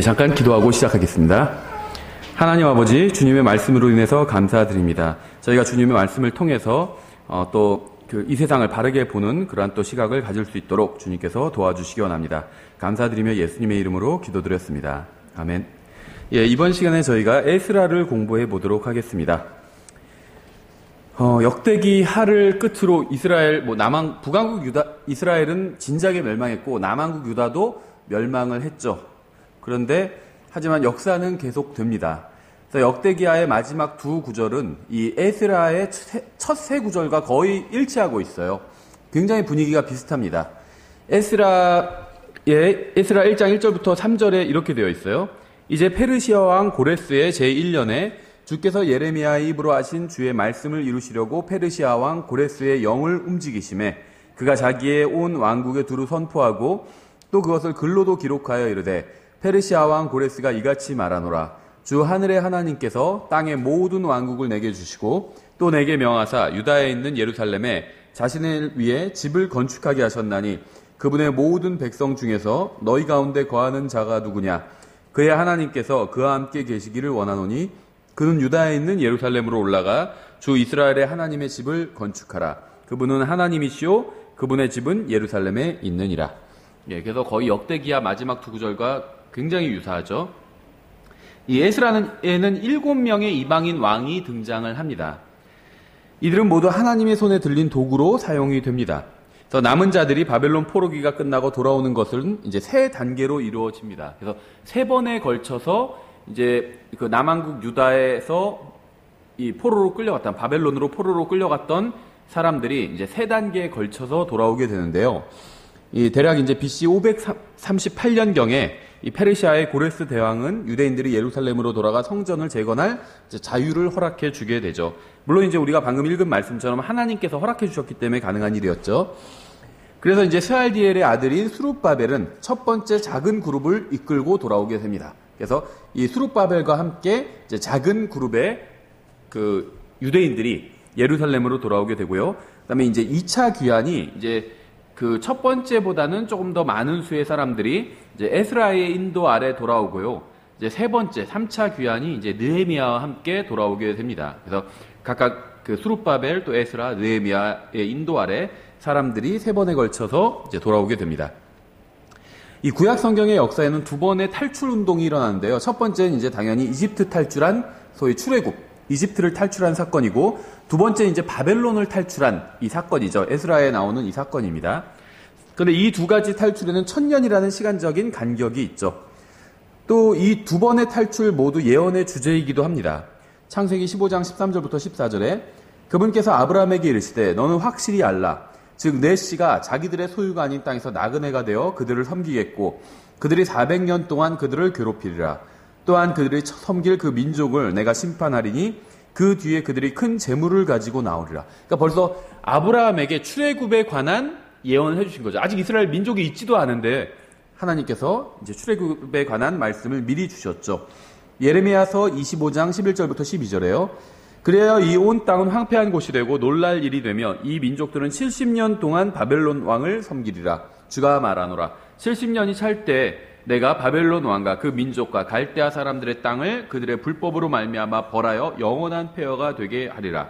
잠깐 기도하고 시작하겠습니다. 하나님 아버지, 주님의 말씀으로 인해서 감사드립니다. 저희가 주님의 말씀을 통해서 또 이 세상을 바르게 보는 그러한 또 시각을 가질 수 있도록 주님께서 도와주시기 원합니다. 감사드리며 예수님의 이름으로 기도드렸습니다. 아멘. 이번 시간에 저희가 에스라를 공부해 보도록 하겠습니다. 역대기 하를 끝으로 이스라엘, 북왕국 유다, 이스라엘은 진작에 멸망했고 남왕국 유다도 멸망을 했죠. 그런데 하지만 역사는 계속됩니다. 그래서 역대기하의 마지막 두 구절은 이 에스라의 첫 세 구절과 거의 일치하고 있어요. 굉장히 분위기가 비슷합니다. 에스라 1장 1절부터 3절에 이렇게 되어 있어요. 이제 페르시아 왕 고레스의 제1년에 주께서 예레미야의 입으로 하신 주의 말씀을 이루시려고 페르시아 왕 고레스의 영을 움직이심에 그가 자기의 온 왕국에 두루 선포하고 또 그것을 글로도 기록하여 이르되 페르시아 왕 고레스가 이같이 말하노라. 주 하늘의 하나님께서 땅의 모든 왕국을 내게 주시고 또 내게 명하사 유다에 있는 예루살렘에 자신을 위해 집을 건축하게 하셨나니 그분의 모든 백성 중에서 너희 가운데 거하는 자가 누구냐? 그의 하나님께서 그와 함께 계시기를 원하노니 그는 유다에 있는 예루살렘으로 올라가 주 이스라엘의 하나님의 집을 건축하라. 그분은 하나님이시오. 그분의 집은 예루살렘에 있느니라. 그래서 거의 역대기야 마지막 두 구절과 굉장히 유사하죠. 이 에스라에는 7명의 이방인 왕이 등장을 합니다. 이들은 모두 하나님의 손에 들린 도구로 사용이 됩니다. 그래서 남은 자들이 바벨론 포로기가 끝나고 돌아오는 것은 이제 세 단계로 이루어집니다. 그래서 세 번에 걸쳐서 이제 그 남왕국 유다에서 이 포로로 끌려갔던 바벨론으로 포로로 끌려갔던 사람들이 이제 세 단계에 걸쳐서 돌아오게 되는데요. 이 대략 이제 BC 538년경에 이 페르시아의 고레스 대왕은 유대인들이 예루살렘으로 돌아가 성전을 재건할 자유를 허락해 주게 되죠. 물론 이제 우리가 방금 읽은 말씀처럼 하나님께서 허락해 주셨기 때문에 가능한 일이었죠. 그래서 이제 스알디엘의 아들인 수룹바벨은 첫 번째 작은 그룹을 이끌고 돌아오게 됩니다. 그래서 이 수룹바벨과 함께 이제 작은 그룹의 그 유대인들이 예루살렘으로 돌아오게 되고요. 그다음에 이제 2차 귀환이 이제 그 첫 번째보다는 조금 더 많은 수의 사람들이 이제 에스라의 인도 아래 돌아오고요. 이제 세 번째 3차 귀환이 이제 느헤미야와 함께 돌아오게 됩니다. 그래서 각각 그 수룹바벨 또 에스라, 느헤미야의 인도 아래 사람들이 세 번에 걸쳐서 이제 돌아오게 됩니다. 이 구약 성경의 역사에는 두 번의 탈출 운동이 일어나는데요. 첫 번째는 이제 당연히 이집트 탈출한 소위 출애굽, 이집트를 탈출한 사건이고 두 번째 이제 바벨론을 탈출한 이 사건이죠. 에스라에 나오는 이 사건입니다. 그런데 이 두 가지 탈출에는 1000년이라는 시간적인 간격이 있죠. 또 이 두 번의 탈출 모두 예언의 주제이기도 합니다. 창세기 15장 13절부터 14절에 그분께서 아브라함에게 이르시되 너는 확실히 알라. 즉 내 씨가 자기들의 소유가 아닌 땅에서 나그네가 되어 그들을 섬기겠고 그들이 400년 동안 그들을 괴롭히리라. 또한 그들이 섬길 그 민족을 내가 심판하리니 그 뒤에 그들이 큰 재물을 가지고 나오리라. 그러니까 벌써 아브라함에게 출애굽에 관한 예언을 해주신 거죠. 아직 이스라엘 민족이 있지도 않은데 하나님께서 이제 출애굽에 관한 말씀을 미리 주셨죠. 예레미야서 25장 11절부터 12절에요. 그래야 이 온 땅은 황폐한 곳이 되고 놀랄 일이 되며 이 민족들은 70년 동안 바벨론 왕을 섬기리라. 주가 말하노라. 70년이 찰 때 내가 바벨론 왕과 그 민족과 갈대아 사람들의 땅을 그들의 불법으로 말미암아 벌하여 영원한 폐허가 되게 하리라.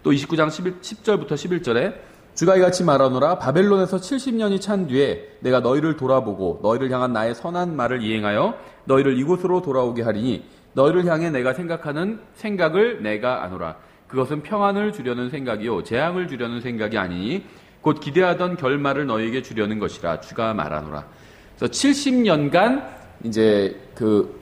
또 29장 10절부터 11절에 주가 이같이 말하노라. 바벨론에서 70년이 찬 뒤에 내가 너희를 돌아보고 너희를 향한 나의 선한 말을 이행하여 너희를 이곳으로 돌아오게 하리니 너희를 향해 내가 생각하는 생각을 내가 아노라. 그것은 평안을 주려는 생각이요 재앙을 주려는 생각이 아니니 곧 기대하던 결말을 너희에게 주려는 것이라. 주가 말하노라. 그래서 70년간 이제 그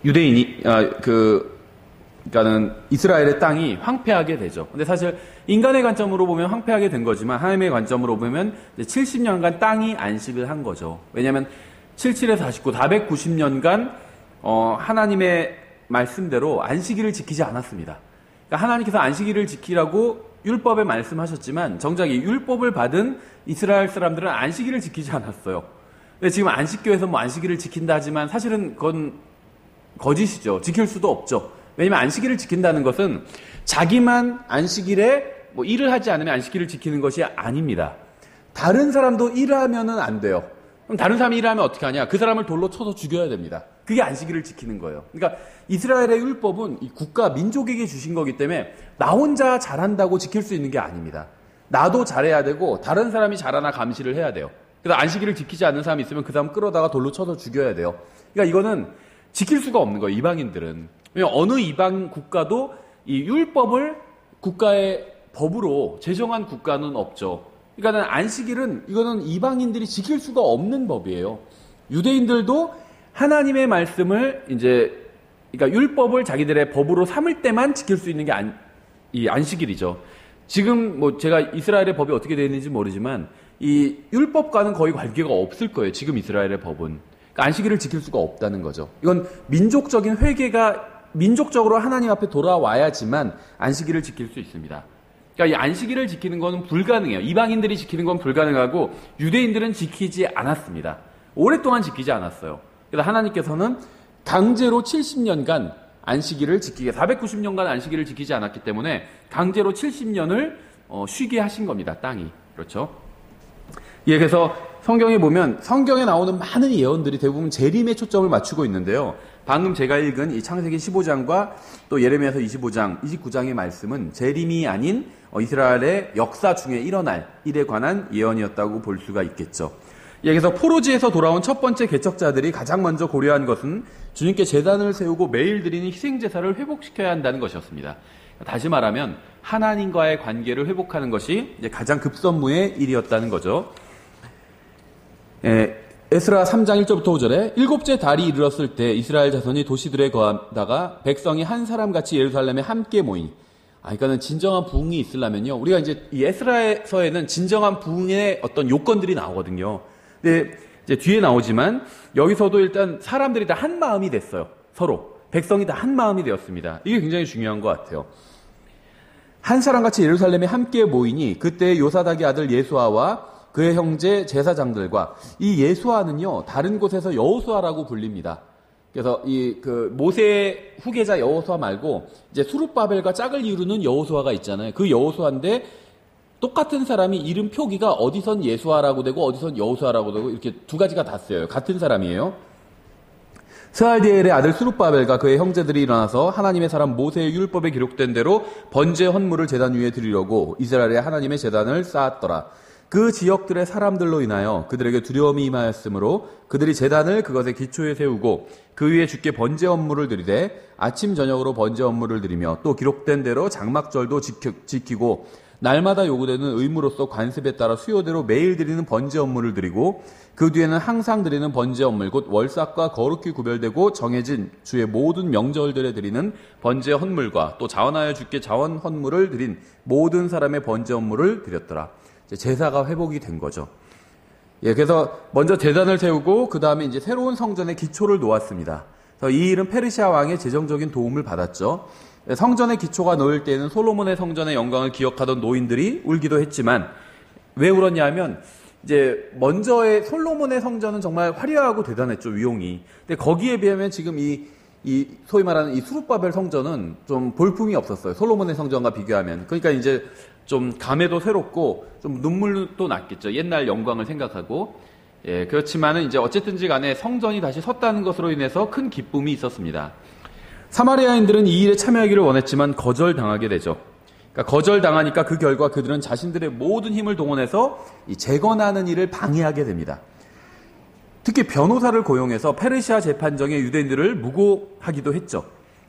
유대인이 그러니까는 이스라엘의 땅이 황폐하게 되죠. 근데 사실 인간의 관점으로 보면 황폐하게 된 거지만 하나님의 관점으로 보면 70년간 땅이 안식을 한 거죠. 왜냐하면 77에서 49, 490년간 하나님의 말씀대로 안식일을 지키지 않았습니다. 그러니까 하나님께서 안식일을 지키라고 율법에 말씀하셨지만 정작 이 율법을 받은 이스라엘 사람들은 안식일을 지키지 않았어요. 근데 지금 안식교에서 뭐 안식일을 지킨다 하지만 사실은 그건 거짓이죠. 지킬 수도 없죠. 왜냐면 안식일을 지킨다는 것은 자기만 안식일에 뭐 일을 하지 않으면 안식일을 지키는 것이 아닙니다. 다른 사람도 일하면은 안 돼요. 그럼 다른 사람이 일하면 어떻게 하냐? 그 사람을 돌로 쳐서 죽여야 됩니다. 그게 안식일을 지키는 거예요. 그러니까 이스라엘의 율법은 이 국가, 민족에게 주신 거기 때문에 나 혼자 잘한다고 지킬 수 있는 게 아닙니다. 나도 잘해야 되고 다른 사람이 잘하나 감시를 해야 돼요. 그래서 안식일을 지키지 않는 사람이 있으면 그 사람 끌어다가 돌로 쳐서 죽여야 돼요. 그러니까 이거는 지킬 수가 없는 거예요, 이방인들은. 왜냐면 어느 이방 국가도 이 율법을 국가의 법으로 제정한 국가는 없죠. 그러니까 안식일은 이거는 이방인들이 지킬 수가 없는 법이에요. 유대인들도 하나님의 말씀을 그러니까 율법을 자기들의 법으로 삼을 때만 지킬 수 있는 게 이 안식일이죠. 지금 제가 이스라엘의 법이 어떻게 되어 있는지 모르지만 이 율법과는 거의 관계가 없을 거예요. 지금 이스라엘의 법은. 그러니까 안식일을 지킬 수가 없다는 거죠. 이건 민족적인 회개가 민족적으로 하나님 앞에 돌아와야지만 안식일을 지킬 수 있습니다. 그러니까 이 안식일을 지키는 건 불가능해요. 이방인들이 지키는 건 불가능하고 유대인들은 지키지 않았습니다. 오랫동안 지키지 않았어요. 그래서 하나님께서는 강제로 70년간 안식일을 지키게 490년간 안식일을 지키지 않았기 때문에 강제로 70년을 쉬게 하신 겁니다. 땅이. 그렇죠? 예, 그래서 성경에 보면 성경에 나오는 많은 예언들이 대부분 재림에 초점을 맞추고 있는데요. 방금 제가 읽은 이 창세기 15장과 또 예레미야서 25장, 29장의 말씀은 재림이 아닌 이스라엘의 역사 중에 일어날 일에 관한 예언이었다고 볼 수가 있겠죠. 예, 그래서 포로지에서 돌아온 첫 번째 개척자들이 가장 먼저 고려한 것은 주님께 제단을 세우고 매일 드리는 희생제사를 회복시켜야 한다는 것이었습니다. 다시 말하면 하나님과의 관계를 회복하는 것이 이제 가장 급선무의 일이었다는 거죠. 에스라 3장 1절부터 5절에 일곱째 달이 이르렀을 때 이스라엘 자손이 도시들에 거하다가 백성이 한 사람같이 예루살렘에 함께 모이니 그러니까는 진정한 부흥이 있으려면요. 우리가 이제 이 에스라서에는 진정한 부흥의 어떤 요건들이 나오거든요. 근데 이제 뒤에 나오지만 여기서도 일단 사람들이 다 한 마음이 됐어요. 서로. 백성이 다 한 마음이 되었습니다. 이게 굉장히 중요한 것 같아요. 한 사람같이 예루살렘에 함께 모이니 그때 요사닥의 아들 예수아와 그의 형제 제사장들과 이 예수아는요 다른 곳에서 여호수아라고 불립니다. 그래서 모세의 후계자 여호수아 말고 이제 수룹바벨과 짝을 이루는 여호수아가 있잖아요. 그 여호수아인데 똑같은 사람이 이름 표기가 어디선 예수아라고 되고 어디선 여호수아라고 되고 이렇게 두 가지가 다 쓰여요. 같은 사람이에요. 스알디엘의 아들 수룹바벨과 그의 형제들이 일어나서 하나님의 사람 모세의 율법에 기록된 대로 번제 헌물을 제단 위에 드리려고 이스라엘의 하나님의 제단을 쌓았더라. 그 지역들의 사람들로 인하여 그들에게 두려움이 임하였으므로 그들이 제단을 그것의 기초에 세우고 그 위에 주께 번제 헌물을 드리되 아침 저녁으로 번제 헌물을 드리며 또 기록된 대로 장막절도 지키고 날마다 요구되는 의무로서 관습에 따라 수요대로 매일 드리는 번제 헌물을 드리고 그 뒤에는 항상 드리는 번제 헌물 곧 월삭과 거룩히 구별되고 정해진 주의 모든 명절들에 드리는 번제 헌물과 또 자원하여 주께 자원 헌물을 드린 모든 사람의 번제 헌물을 드렸더라. 제사가 회복이 된 거죠. 예, 그래서 먼저 제단을 세우고 그 다음에 이제 새로운 성전의 기초를 놓았습니다. 그래서 이 일은 페르시아 왕의 재정적인 도움을 받았죠. 성전의 기초가 놓일 때에는 솔로몬의 성전의 영광을 기억하던 노인들이 울기도 했지만 왜 울었냐 하면 이제 먼저의 솔로몬의 성전은 정말 화려하고 대단했죠, 위용이. 근데 거기에 비하면 지금 이 소위 말하는 이 수룹바벨 성전은 좀 볼품이 없었어요. 솔로몬의 성전과 비교하면. 그러니까 이제 좀 감회도 새롭고 좀 눈물도 났겠죠. 옛날 영광을 생각하고. 예, 그렇지만은 이제 어쨌든지 간에 성전이 다시 섰다는 것으로 인해서 큰 기쁨이 있었습니다. 사마리아인들은 이 일에 참여하기를 원했지만 거절당하게 되죠. 그러니까 거절당하니까 그 결과 그들은 자신들의 모든 힘을 동원해서 이 재건하는 일을 방해하게 됩니다. 특히 변호사를 고용해서 페르시아 재판정에 유대인들을 무고하기도 했죠.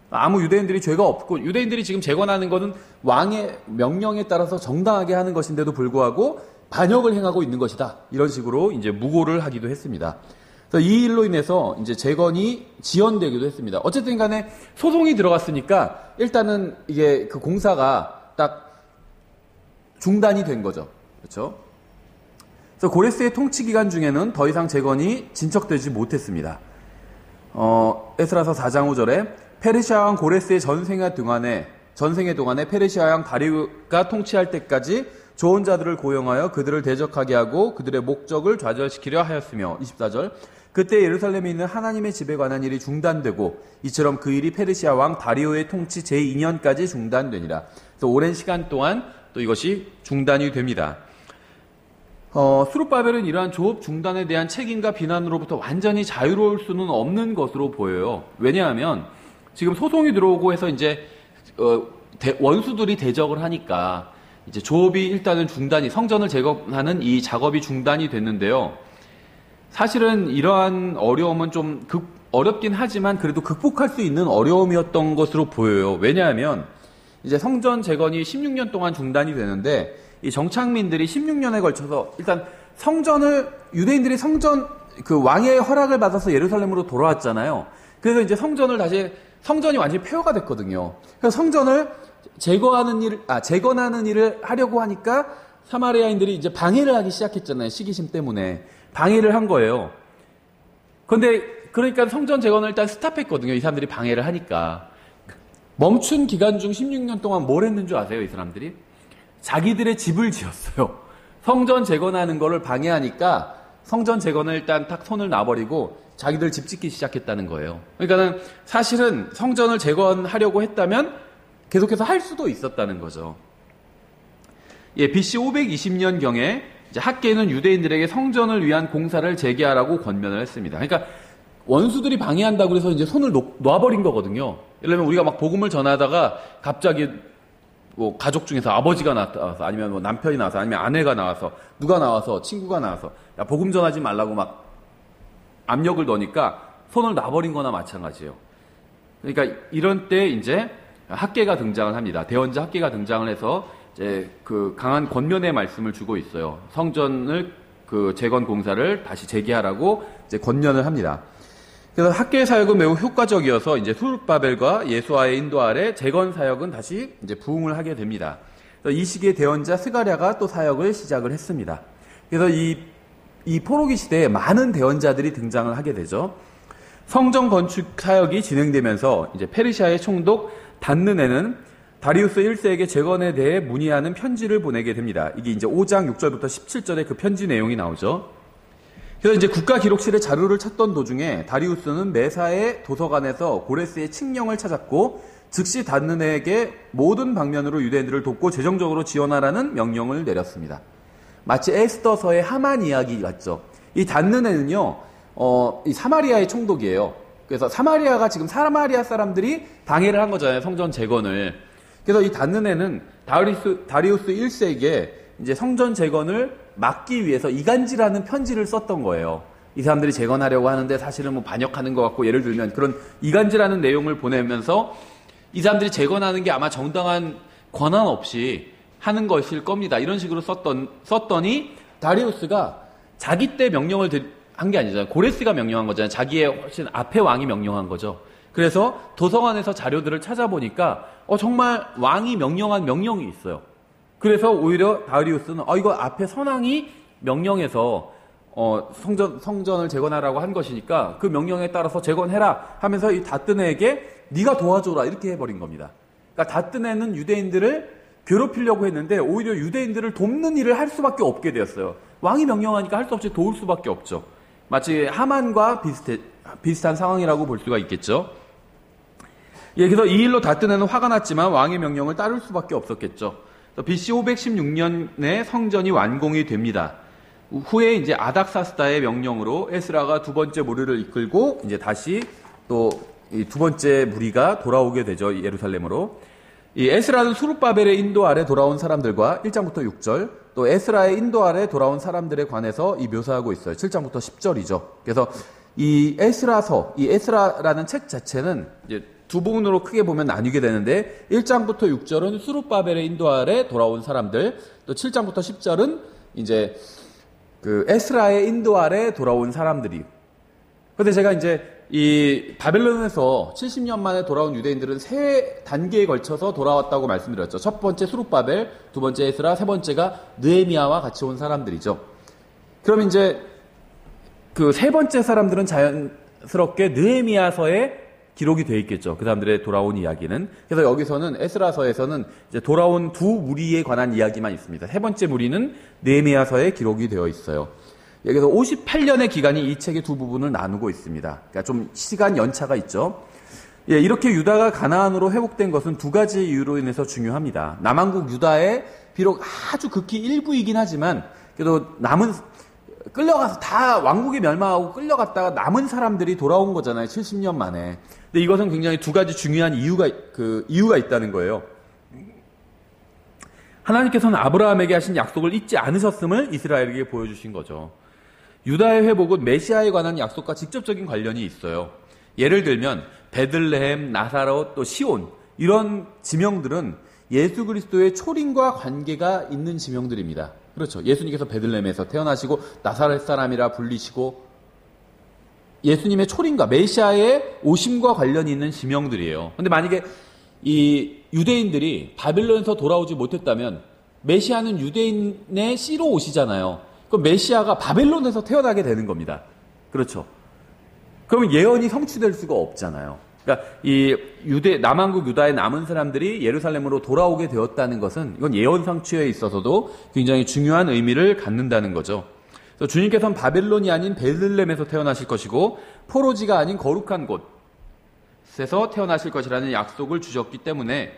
아무 유대인들이 죄가 없고 유대인들이 지금 재건하는 것은 왕의 명령에 따라서 정당하게 하는 것인데도 불구하고 반역을 행하고 있는 것이다. 이런 식으로 이제 무고를 하기도 했습니다. 그래서 이 일로 인해서 이제 재건이 지연되기도 했습니다. 어쨌든 간에 소송이 들어갔으니까 일단은 이게 그 공사가 딱 중단이 된 거죠. 그렇죠? 그래서 고레스의 통치 기간 중에는 더 이상 재건이 진척되지 못했습니다. 에스라서 4장 5절에 페르시아 왕 고레스의 전생의 동안에 페르시아 왕 다리우가 통치할 때까지 좋은 자들을 고용하여 그들을 대적하게 하고 그들의 목적을 좌절시키려 하였으며 24절 그때 예루살렘에 있는 하나님의 집에 관한 일이 중단되고 이처럼 그 일이 페르시아 왕 다리오의 통치 제2년까지 중단되니라. 그래서 오랜 시간 동안 또 이것이 중단이 됩니다. 스룹바벨은 이러한 조업 중단에 대한 책임과 비난으로부터 완전히 자유로울 수는 없는 것으로 보여요. 왜냐하면 지금 소송이 들어오고 해서 이제 원수들이 대적을 하니까 이제 조업이 일단은 중단이, 성전을 재건하는 이 작업이 중단이 됐는데요. 사실은 이러한 어려움은 좀 어렵긴 하지만 그래도 극복할 수 있는 어려움이었던 것으로 보여요. 왜냐하면 이제 성전 재건이 16년 동안 중단이 되는데 이 정착민들이 16년에 걸쳐서 일단 유대인들이 그 왕의 허락을 받아서 예루살렘으로 돌아왔잖아요. 그래서 이제 성전이 완전히 폐허가 됐거든요. 그래서 성전을 재건하는 일을 하려고 하니까 사마리아인들이 이제 방해를 하기 시작했잖아요. 시기심 때문에. 방해를 한 거예요. 그러니까 성전 재건을 일단 스탑했거든요. 이 사람들이 방해를 하니까. 멈춘 기간 중 16년 동안 뭘 했는 줄 아세요, 이 사람들이? 자기들의 집을 지었어요. 성전 재건하는 거를 방해하니까 성전 재건을 일단 딱 손을 놔버리고 자기들 집 짓기 시작했다는 거예요. 그러니까는 사실은 성전을 재건하려고 했다면 계속해서 할 수도 있었다는 거죠. BC 520년경에 학계는 유대인들에게 성전을 위한 공사를 재개하라고 권면을 했습니다. 그러니까 원수들이 방해한다고 해서 이제 손을 놔버린 거거든요. 예를 들면 우리가 막 복음을 전하다가 갑자기 뭐 가족 중에서 아버지가 나와서 아니면 뭐 남편이 나와서 아니면 아내가 나와서 누가 나와서 친구가 나와서 야 복음 전하지 말라고 막 압력을 넣으니까 손을 놔버린 거나 마찬가지예요. 그러니까 이런 때 이제 학계가 등장을 합니다. 대언자 학계가 등장을 해서 이제 그 강한 권면의 말씀을 주고 있어요. 성전을 그 재건 공사를 다시 재개하라고 이제 권면을 합니다. 그래서 학계의 사역은 매우 효과적이어서 이제 스룹바벨과 예수아의 인도 아래 재건 사역은 다시 이제 부흥을 하게 됩니다. 이 시기에 대언자 스가랴가 또 사역을 시작을 했습니다. 그래서 이 포로기 시대에 많은 대언자들이 등장을 하게 되죠. 성전 건축 사역이 진행되면서 이제 페르시아의 총독 단느네는 다리우스 1세에게 재건에 대해 문의하는 편지를 보내게 됩니다. 이게 이제 5장 6절부터 17절에 그 편지 내용이 나오죠. 그래서 이제 국가기록실의 자료를 찾던 도중에 다리우스는 메사의 도서관에서 고레스의 칙령을 찾았고 즉시 단느네에게 모든 방면으로 유대인들을 돕고 재정적으로 지원하라는 명령을 내렸습니다. 마치 에스더서의 하만 이야기 같죠. 이 단느네는요, 이 사마리아의 총독이에요. 그래서 사마리아가 지금 사마리아 사람들이 방해를 한 거잖아요. 성전 재건을. 그래서 이 단느네는 다리우스 1세에게 이제 성전 재건을 막기 위해서 이간질하는 편지를 썼던 거예요. 이 사람들이 재건하려고 하는데 사실은 뭐 반역하는 것 같고, 예를 들면 그런 이간질하는 내용을 보내면서 이 사람들이 재건하는 게 아마 정당한 권한 없이 하는 것일 겁니다. 이런 식으로 썼더니 다리우스가 자기 때 명령을 한 게 아니잖아요. 고레스가 명령한 거잖아요. 자기의 훨씬 앞에 왕이 명령한 거죠. 그래서 도서관에서 자료들을 찾아보니까 정말 왕이 명령한 명령이 있어요. 그래서 오히려 다리우스는 이거 앞에 선왕이 명령해서 성전을 재건하라고 한 것이니까 그 명령에 따라서 재건해라 하면서 이 다뜨네에게 네가 도와줘라 이렇게 해버린 겁니다. 그러니까 다뜨네는 유대인들을 괴롭히려고 했는데 오히려 유대인들을 돕는 일을 할 수밖에 없게 되었어요. 왕이 명령하니까 할 수 없이 도울 수밖에 없죠. 마치 하만과 비슷한 상황이라고 볼 수가 있겠죠. 그래서 이 일로 다뜨네는 화가 났지만 왕의 명령을 따를 수밖에 없었겠죠. BC 516년에 성전이 완공이 됩니다. 후에 이제 아닥사스다의 명령으로 에스라가 두 번째 무리를 이끌고 이제 다시 또 이 두 번째 무리가 돌아오게 되죠. 예루살렘으로. 이 에스라는 수룹바벨의 인도 아래 돌아온 사람들과 1장부터 6절, 또 에스라의 인도 아래 돌아온 사람들에 관해서 이 묘사하고 있어요. 7장부터 10절이죠. 그래서 이 에스라라는 책 자체는 이제 두 부분으로 크게 보면 나뉘게 되는데 1장부터 6절은 수룹바벨의 인도 아래 돌아온 사람들, 또 7장부터 10절은 이제 그 에스라의 인도 아래 돌아온 사람들이. 근데 제가 이제 이 바벨론에서 70년 만에 돌아온 유대인들은 세 단계에 걸쳐서 돌아왔다고 말씀드렸죠. 첫 번째 수룹바벨, 두 번째 에스라, 세 번째가 느헤미야와 같이 온 사람들이죠. 그럼 이제 그 세 번째 사람들은 자연스럽게 느헤미야서에 기록이 되어 있겠죠. 그 사람들의 돌아온 이야기는. 그래서 여기서는 에스라서에서는 이제 돌아온 두 무리에 관한 이야기만 있습니다. 세 번째 무리는 느헤미야서에 기록이 되어 있어요. 여기서 58년의 기간이 이 책의 두 부분을 나누고 있습니다. 그러니까 좀 시간 연차가 있죠. 이렇게 유다가 가나안으로 회복된 것은 두 가지 이유로 인해서 중요합니다. 남한국 유다의 비록 아주 극히 일부이긴 하지만 그래도 끌려가서 다 왕국이 멸망하고 끌려갔다가 남은 사람들이 돌아온 거잖아요. 70년 만에. 근데 이것은 굉장히 두 가지 중요한 이유가 있다는 거예요. 하나님께서는 아브라함에게 하신 약속을 잊지 않으셨음을 이스라엘에게 보여주신 거죠. 유다의 회복은 메시아에 관한 약속과 직접적인 관련이 있어요. 예를 들면 베들레헴, 나사렛, 또 시온 이런 지명들은 예수 그리스도의 초림과 관계가 있는 지명들입니다. 그렇죠. 예수님께서 베들레헴에서 태어나시고 나사렛 사람이라 불리시고 예수님의 초림과 메시아의 오심과 관련이 있는 지명들이에요. 그런데 만약에 이 유대인들이 바벨론에서 돌아오지 못했다면 메시아는 유대인의 씨로 오시잖아요. 그럼 메시아가 바벨론에서 태어나게 되는 겁니다. 그렇죠. 그러면 예언이 성취될 수가 없잖아요. 그러니까 이 남왕국 유다의 남은 사람들이 예루살렘으로 돌아오게 되었다는 것은 이건 예언 성취에 있어서도 굉장히 중요한 의미를 갖는다는 거죠. 그래서 주님께서는 바벨론이 아닌 베들레헴에서 태어나실 것이고 포로지가 아닌 거룩한 곳에서 태어나실 것이라는 약속을 주셨기 때문에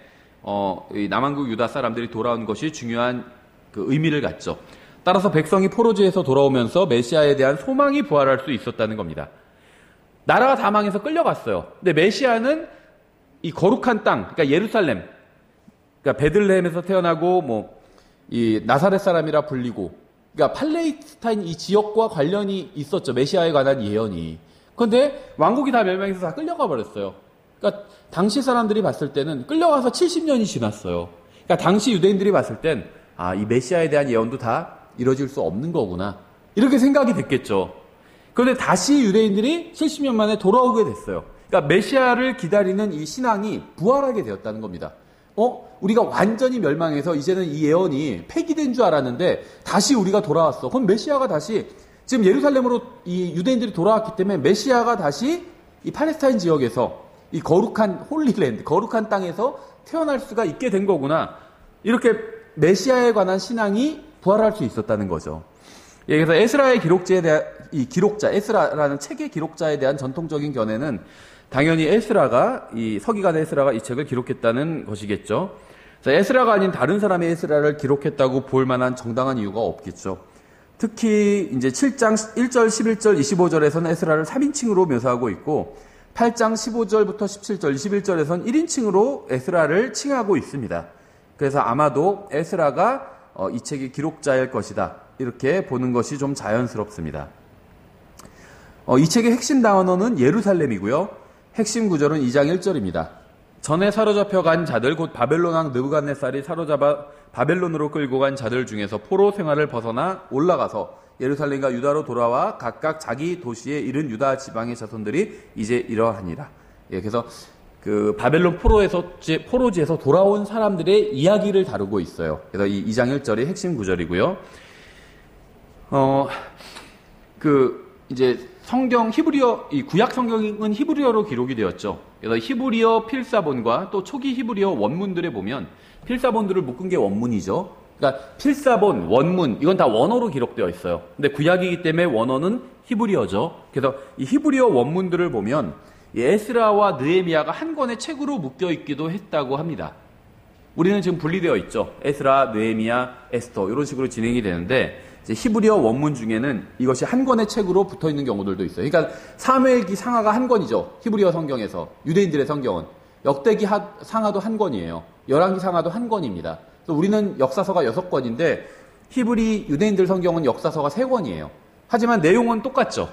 이 남왕국 유다 사람들이 돌아온 것이 중요한 그 의미를 갖죠. 따라서 백성이 포로지에서 돌아오면서 메시아에 대한 소망이 부활할 수 있었다는 겁니다. 나라가 다 망해서 끌려갔어요. 근데 메시아는 이 거룩한 땅, 그러니까 예루살렘, 그러니까 베들레헴에서 태어나고 이 나사렛 사람이라 불리고, 그러니까 팔레스타인 이 지역과 관련이 있었죠. 메시아에 관한 예언이. 그런데 왕국이 다 멸망해서 다 끌려가 버렸어요. 그러니까 당시 사람들이 봤을 때는 끌려가서 70년이 지났어요. 그러니까 당시 유대인들이 봤을 땐 이 메시아에 대한 예언도 다 이루어질 수 없는 거구나. 이렇게 생각이 됐겠죠. 그런데 다시 유대인들이 70년 만에 돌아오게 됐어요. 그러니까 메시아를 기다리는 이 신앙이 부활하게 되었다는 겁니다. 우리가 완전히 멸망해서 이제는 이 예언이 폐기된 줄 알았는데 다시 우리가 돌아왔어. 그럼 메시아가 다시 지금 예루살렘으로 이 유대인들이 돌아왔기 때문에 메시아가 다시 이 팔레스타인 지역에서 이 거룩한 홀리랜드, 거룩한 땅에서 태어날 수가 있게 된 거구나. 이렇게 메시아에 관한 신앙이 부활할 수 있었다는 거죠. 그래서 에스라의 기록자에 대한 이 기록자, 에스라라는 책의 기록자에 대한 전통적인 견해는 당연히 이 서기관 에스라가 이 책을 기록했다는 것이겠죠. 에스라가 아닌 다른 사람의 에스라를 기록했다고 볼 만한 정당한 이유가 없겠죠. 특히 이제 7장 1절, 11절, 25절에서는 에스라를 3인칭으로 묘사하고 있고 8장 15절부터 17절, 21절에서는 1인칭으로 에스라를 칭하고 있습니다. 그래서 아마도 에스라가 이 책의 기록자일 것이다. 이렇게 보는 것이 좀 자연스럽습니다. 이 책의 핵심 단어는 예루살렘이고요. 핵심 구절은 2장 1절입니다. 전에 사로잡혀 간 자들 곧 바벨론 왕 느부갓네살이 사로잡아 바벨론으로 끌고 간 자들 중에서 포로 생활을 벗어나 올라가서 예루살렘과 유다로 돌아와 각각 자기 도시에 이른 유다 지방의 자손들이 이제 이러하니라. 그래서 그 바벨론 포로지에서 돌아온 사람들의 이야기를 다루고 있어요. 그래서 이 2장 1절이 핵심 구절이고요. 이제 성경 이 구약 성경은 히브리어로 기록이 되었죠. 그래서 히브리어 필사본과 또 초기 히브리어 원문들에 보면 필사본들을 묶은 게 원문이죠. 그러니까 필사본, 원문 이건 다 원어로 기록되어 있어요. 근데 구약이기 때문에 원어는 히브리어죠. 그래서 이 히브리어 원문들을 보면 에스라와 느헤미야가 한 권의 책으로 묶여 있기도 했다고 합니다. 우리는 지금 분리되어 있죠. 에스라, 느헤미야, 에스더 이런 식으로 진행이 되는데 이제 히브리어 원문 중에는 이것이 한 권의 책으로 붙어 있는 경우들도 있어요. 그러니까 사무엘기 상하가 한 권이죠. 히브리어 성경에서 유대인들의 성경은 역대기 상하도 한 권이에요. 열왕기 상하도 한 권입니다. 그래서 우리는 역사서가 6권인데 히브리 유대인들 성경은 역사서가 3권이에요. 하지만 내용은 똑같죠.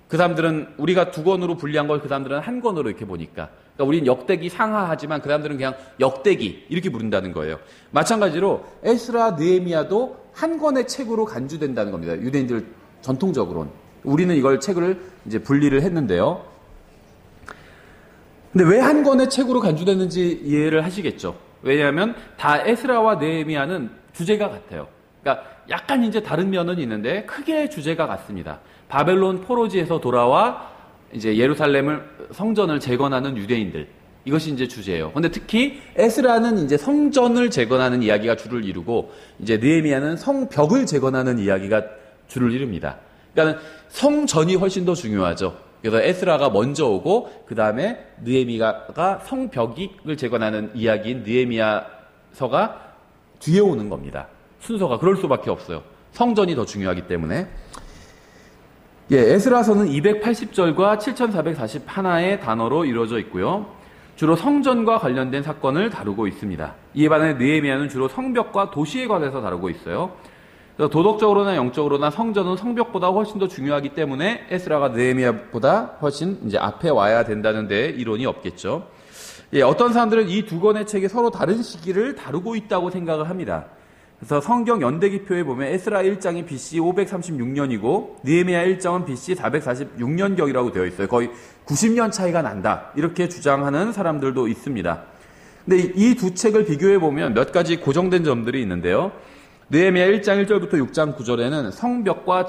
그 사람들은 우리가 2권으로 분리한 걸 그 사람들은 한 권으로 이렇게 보니까. 그러니까 우리는 역대기 상하하지만 그 사람들은 그냥 역대기 이렇게 부른다는 거예요. 마찬가지로 에스라, 느헤미야도 한 권의 책으로 간주된다는 겁니다. 유대인들 전통적으로는. 우리는 이걸 책을 이제 분리를 했는데요. 근데 왜 한 권의 책으로 간주됐는지 이해를 하시겠죠. 왜냐하면 다 에스라와 느헤미야는 주제가 같아요. 그러니까 약간 이제 다른 면은 있는데 크게 주제가 같습니다. 바벨론 포로지에서 돌아와 이제 성전을 재건하는 유대인들. 이것이 이제 주제예요. 근데 특히 에스라는 이제 성전을 재건하는 이야기가 주를 이루고 이제 느헤미야는 성벽을 재건하는 이야기가 주를 이룹니다. 그러니까 성전이 훨씬 더 중요하죠. 그래서 에스라가 먼저 오고 그 다음에 느헤미야가 성벽을 재건하는 이야기인 느헤미야서가 뒤에 오는 겁니다. 순서가 그럴 수밖에 없어요. 성전이 더 중요하기 때문에. 예, 에스라서는 280절과 7441의 단어로 이루어져 있고요. 주로 성전과 관련된 사건을 다루고 있습니다. 이에 반해 느헤미야는 주로 성벽과 도시에 관해서 다루고 있어요. 그래서 도덕적으로나 영적으로나 성전은 성벽보다 훨씬 더 중요하기 때문에 에스라가 느헤미야보다 훨씬 이제 앞에 와야 된다는 데 이론이 없겠죠. 예, 어떤 사람들은 이 두 권의 책이 서로 다른 시기를 다루고 있다고 생각을 합니다. 그래서 성경 연대기표에 보면 에스라 1장이 BC 536년이고 느헤미야 1장은 BC 446년경이라고 되어 있어요. 거의 90년 차이가 난다. 이렇게 주장하는 사람들도 있습니다. 근데 이 두 책을 비교해 보면 몇 가지 고정된 점들이 있는데요. 느헤미야 1장 1절부터 6장 9절에는 성벽과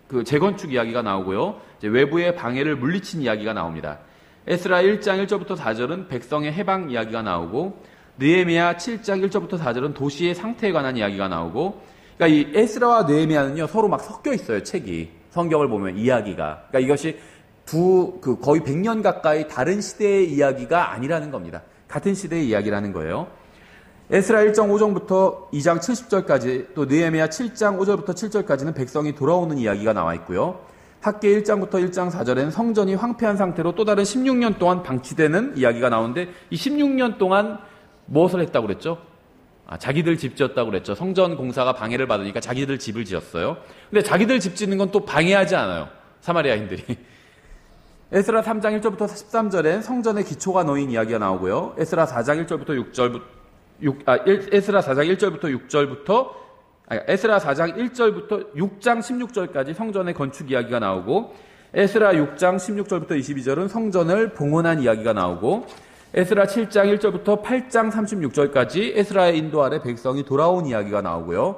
그 재건축 이야기가 나오고요. 이제 외부의 방해를 물리친 이야기가 나옵니다. 에스라 1장 1절부터 4절은 백성의 해방 이야기가 나오고 느헤미야 7장 1절부터 4절은 도시의 상태에 관한 이야기가 나오고, 그러니까 이 에스라와 느헤미야는요 서로 막 섞여 있어요. 책이 성경을 보면 이야기가. 그러니까 이것이 거의 100년 가까이 다른 시대의 이야기가 아니라는 겁니다. 같은 시대의 이야기라는 거예요. 에스라 1장 5절부터 2장 70절까지 또 느헤미야 7장 5절부터 7절까지는 백성이 돌아오는 이야기가 나와 있고요. 학계 1장부터 1장 4절에는 성전이 황폐한 상태로 또 다른 16년 동안 방치되는 이야기가 나오는데, 이 16년 동안 무엇을 했다고 그랬죠? 자기들 집 지었다고 그랬죠. 성전 공사가 방해를 받으니까 자기들 집을 지었어요. 근데 자기들 집 짓는 건 또 방해하지 않아요. 사마리아인들이. 에스라 3장 1절부터 13절엔 성전의 기초가 놓인 이야기가 나오고요. 에스라 4장 1절부터 6장 16절까지 성전의 건축 이야기가 나오고, 에스라 6장 16절부터 22절은 성전을 봉헌한 이야기가 나오고, 에스라 7장 1절부터 8장 36절까지 에스라의 인도 아래 백성이 돌아온 이야기가 나오고요.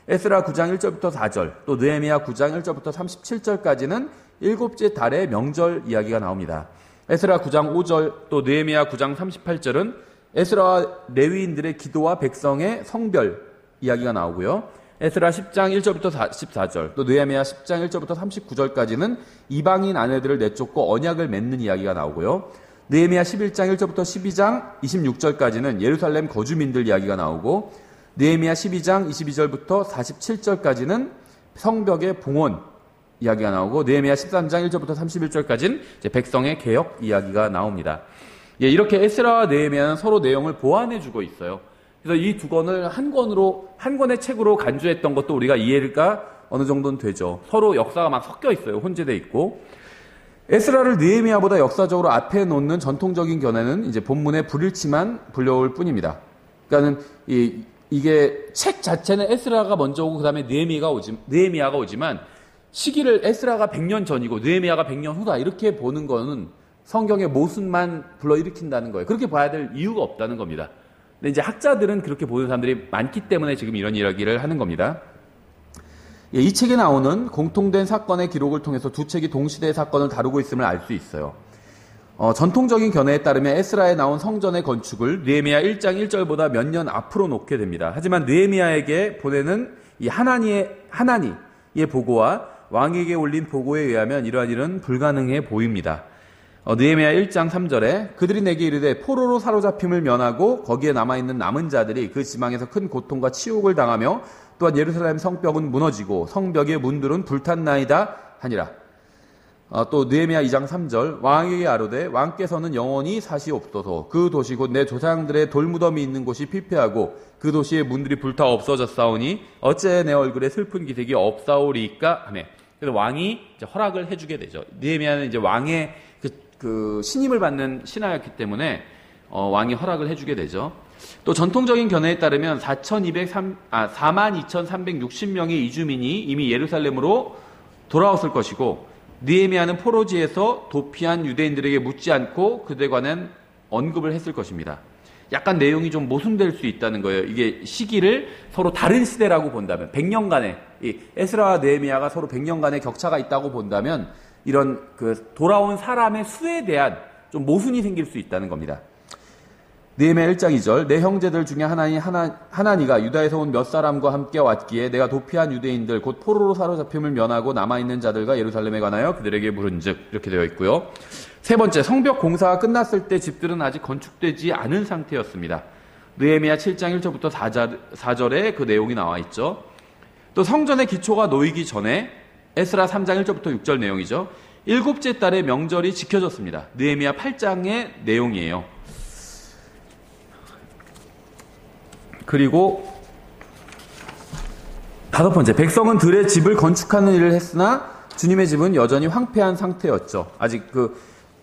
에스라 9장 1절부터 4절, 또 느헤미야 9장 1절부터 37절까지는 일곱째 달의 명절 이야기가 나옵니다. 에스라 9장 5절, 또 느헤미야 9장 38절은 에스라와 레위인들의 기도와 백성의 성별 이야기가 나오고요. 에스라 10장 1절부터 14절, 또 느헤미야 10장 1절부터 39절까지는 이방인 아내들을 내쫓고 언약을 맺는 이야기가 나오고요. 느헤미야 11장 1절부터 12장 26절까지는 예루살렘 거주민들 이야기가 나오고, 느헤미야 12장 22절부터 47절까지는 성벽의 봉헌 이야기가 나오고, 느헤미야 13장 1절부터 31절까지는 이제 백성의 개혁 이야기가 나옵니다. 예, 이렇게 에스라와 느헤미야는 서로 내용을 보완해주고 있어요. 그래서 이 두 권을 한 권의 책으로 간주했던 것도 우리가 이해가 어느 정도는 되죠. 서로 역사가 막 섞여 있어요. 혼재돼 있고. 에스라를 느헤미야보다 역사적으로 앞에 놓는 전통적인 견해는 이제 본문의 불일치만 불려올 뿐입니다. 그러니까는 이게 책 자체는 에스라가 먼저 오고 그다음에 느헤미야가 오지만 시기를 에스라가 100년 전이고 느헤미야가 100년 후다 이렇게 보는 거는 성경의 모순만 불러일으킨다는 거예요. 그렇게 봐야 될 이유가 없다는 겁니다. 근데 이제 학자들은 그렇게 보는 사람들이 많기 때문에 지금 이런 이야기를 하는 겁니다. 예, 이 책에 나오는 공통된 사건의 기록을 통해서 두 책이 동시대의 사건을 다루고 있음을 알 수 있어요. 전통적인 견해에 따르면 에스라에 나온 성전의 건축을 느헤미야 1장 1절보다 몇 년 앞으로 놓게 됩니다. 하지만 느헤미야에게 보내는 이 하나니의 보고와 왕에게 올린 보고에 의하면 이러한 일은 불가능해 보입니다. 느헤미야 1장 3절에 그들이 내게 이르되 포로로 사로잡힘을 면하고 거기에 남아있는 남은 자들이 그 지방에서 큰 고통과 치욕을 당하며 또한 예루살렘 성벽은 무너지고 성벽의 문들은 불탔나이다 하니라. 또 느헤미야 2장 3절 왕에게 아뢰되 왕께서는 영원히 사시옵소서. 그 도시 곧 내 조상들의 돌무덤이 있는 곳이 피폐하고 그 도시의 문들이 불타 없어졌사오니 어째 내 얼굴에 슬픈 기색이 없사오리이까 하며, 그래서 왕이 이제 허락을 해주게 되죠. 느헤미야는 이제 왕의 그 신임을 받는 신하였기 때문에 왕이 허락을 해주게 되죠. 또 전통적인 견해에 따르면 42,360명의 이주민이 이미 예루살렘으로 돌아왔을 것이고, 느헤미야는 포로지에서 도피한 유대인들에게 묻지 않고 그들에 관한 언급을 했을 것입니다. 약간 내용이 좀 모순될 수 있다는 거예요. 이게 시기를 서로 다른 시대라고 본다면, 100년간의 이 에스라와 느헤미야가 서로 100년간의 격차가 있다고 본다면 이런 그 돌아온 사람의 수에 대한 좀 모순이 생길 수 있다는 겁니다. 느헤미야 1장 2절 내 형제들 중에 하나니가 유다에서 온 몇 사람과 함께 왔기에 내가 도피한 유대인들 곧 포로로 사로잡힘을 면하고 남아있는 자들과 예루살렘에 관하여 그들에게 물은즉, 이렇게 되어 있고요. 세 번째, 성벽 공사가 끝났을 때 집들은 아직 건축되지 않은 상태였습니다. 느헤미야 7장 1절부터 4절에 그 내용이 나와 있죠. 또 또 성전의 기초가 놓이기 전에 에스라 3장 1절부터 6절 내용이죠. 일곱째 달의 명절이 지켜졌습니다. 느헤미야 8장의 내용이에요. 그리고 다섯 번째, 백성은 들의 집을 건축하는 일을 했으나 주님의 집은 여전히 황폐한 상태였죠. 아직 그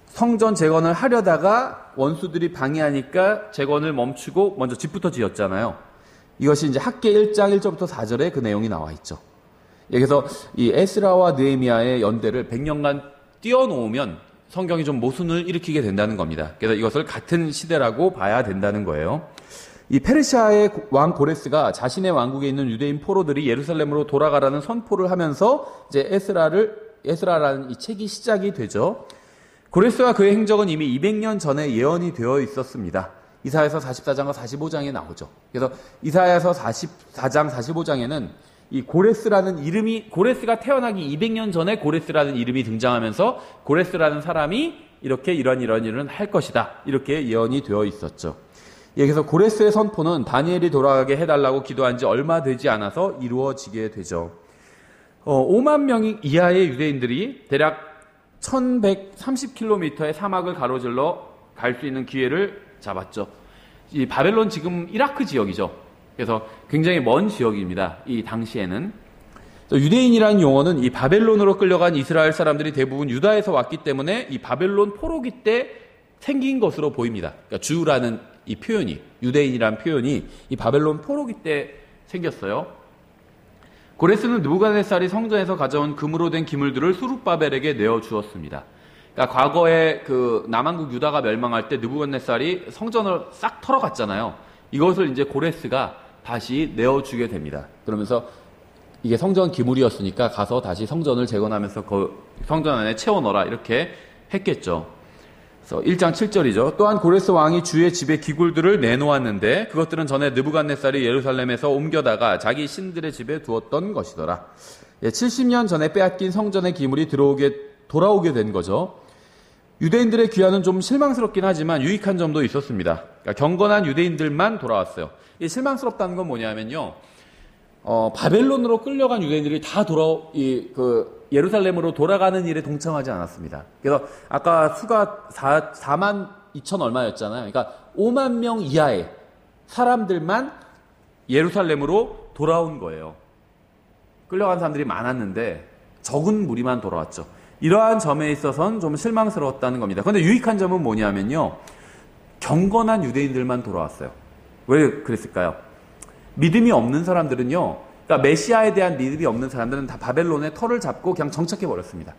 성전 재건을 하려다가 원수들이 방해하니까 재건을 멈추고 먼저 집부터 지었잖아요. 이것이 이제 학계 1장 1절부터 4절에 그 내용이 나와 있죠. 그래서 이 에스라와 느헤미야의 연대를 100년간 띄워놓으면 성경이 좀 모순을 일으키게 된다는 겁니다. 그래서 이것을 같은 시대라고 봐야 된다는 거예요. 이 페르시아의 왕 고레스가 자신의 왕국에 있는 유대인 포로들이 예루살렘으로 돌아가라는 선포를 하면서 이제 에스라라는 이 책이 시작이 되죠. 고레스와 그의 행적은 이미 200년 전에 예언이 되어 있었습니다. 이사야서 44장과 45장에 나오죠. 그래서 이사야서 44장, 45장에는 이 고레스라는 이름이, 고레스가 태어나기 200년 전에 고레스라는 이름이 등장하면서 고레스라는 사람이 이렇게 이런 일을 할 것이다. 이렇게 예언이 되어 있었죠. 그래서 고레스의 선포는 다니엘이 돌아가게 해달라고 기도한 지 얼마 되지 않아서 이루어지게 되죠. 5만 명 이하의 유대인들이 대략 1130km의 사막을 가로질러 갈 수 있는 기회를 잡았죠. 이 바벨론 지금 이라크 지역이죠. 그래서 굉장히 먼 지역입니다. 이 당시에는. 유대인이라는 용어는 이 바벨론으로 끌려간 이스라엘 사람들이 대부분 유다에서 왔기 때문에 이 바벨론 포로기 때 생긴 것으로 보입니다. 그러니까 주라는 이 표현이, 유대인이라는 표현이 이 바벨론 포로기 때 생겼어요. 고레스는 느부갓네살이 성전에서 가져온 금으로 된 기물들을 수룹바벨에게 내어주었습니다. 그러니까 과거에 그 남한국 유다가 멸망할 때 느부갓네살이 성전을 싹 털어갔잖아요. 이것을 이제 고레스가 다시 내어주게 됩니다. 그러면서 이게 성전 기물이었으니까 가서 다시 성전을 재건하면서 그 성전 안에 채워넣어라 이렇게 했겠죠. 그래서 1장 7절이죠. 또한 고레스 왕이 주의 집에 기굴들을 내놓았는데 그것들은 전에 느부갓네살이 예루살렘에서 옮겨다가 자기 신들의 집에 두었던 것이더라. 70년 전에 빼앗긴 성전의 기물이 돌아오게 된 거죠. 유대인들의 귀환은 좀 실망스럽긴 하지만 유익한 점도 있었습니다. 그러니까 경건한 유대인들만 돌아왔어요. 이 실망스럽다는 건 뭐냐면요. 바벨론으로 끌려간 유대인들이 다 예루살렘으로 돌아가는 일에 동참하지 않았습니다. 그래서 아까 수가 4만 2천 얼마였잖아요. 그러니까 5만 명 이하의 사람들만 예루살렘으로 돌아온 거예요. 끌려간 사람들이 많았는데 적은 무리만 돌아왔죠. 이러한 점에 있어서는 좀 실망스러웠다는 겁니다. 그런데 유익한 점은 뭐냐면요. 경건한 유대인들만 돌아왔어요. 왜 그랬을까요? 믿음이 없는 사람들은요. 그러니까 메시아에 대한 믿음이 없는 사람들은 다 바벨론의 털을 잡고 그냥 정착해버렸습니다.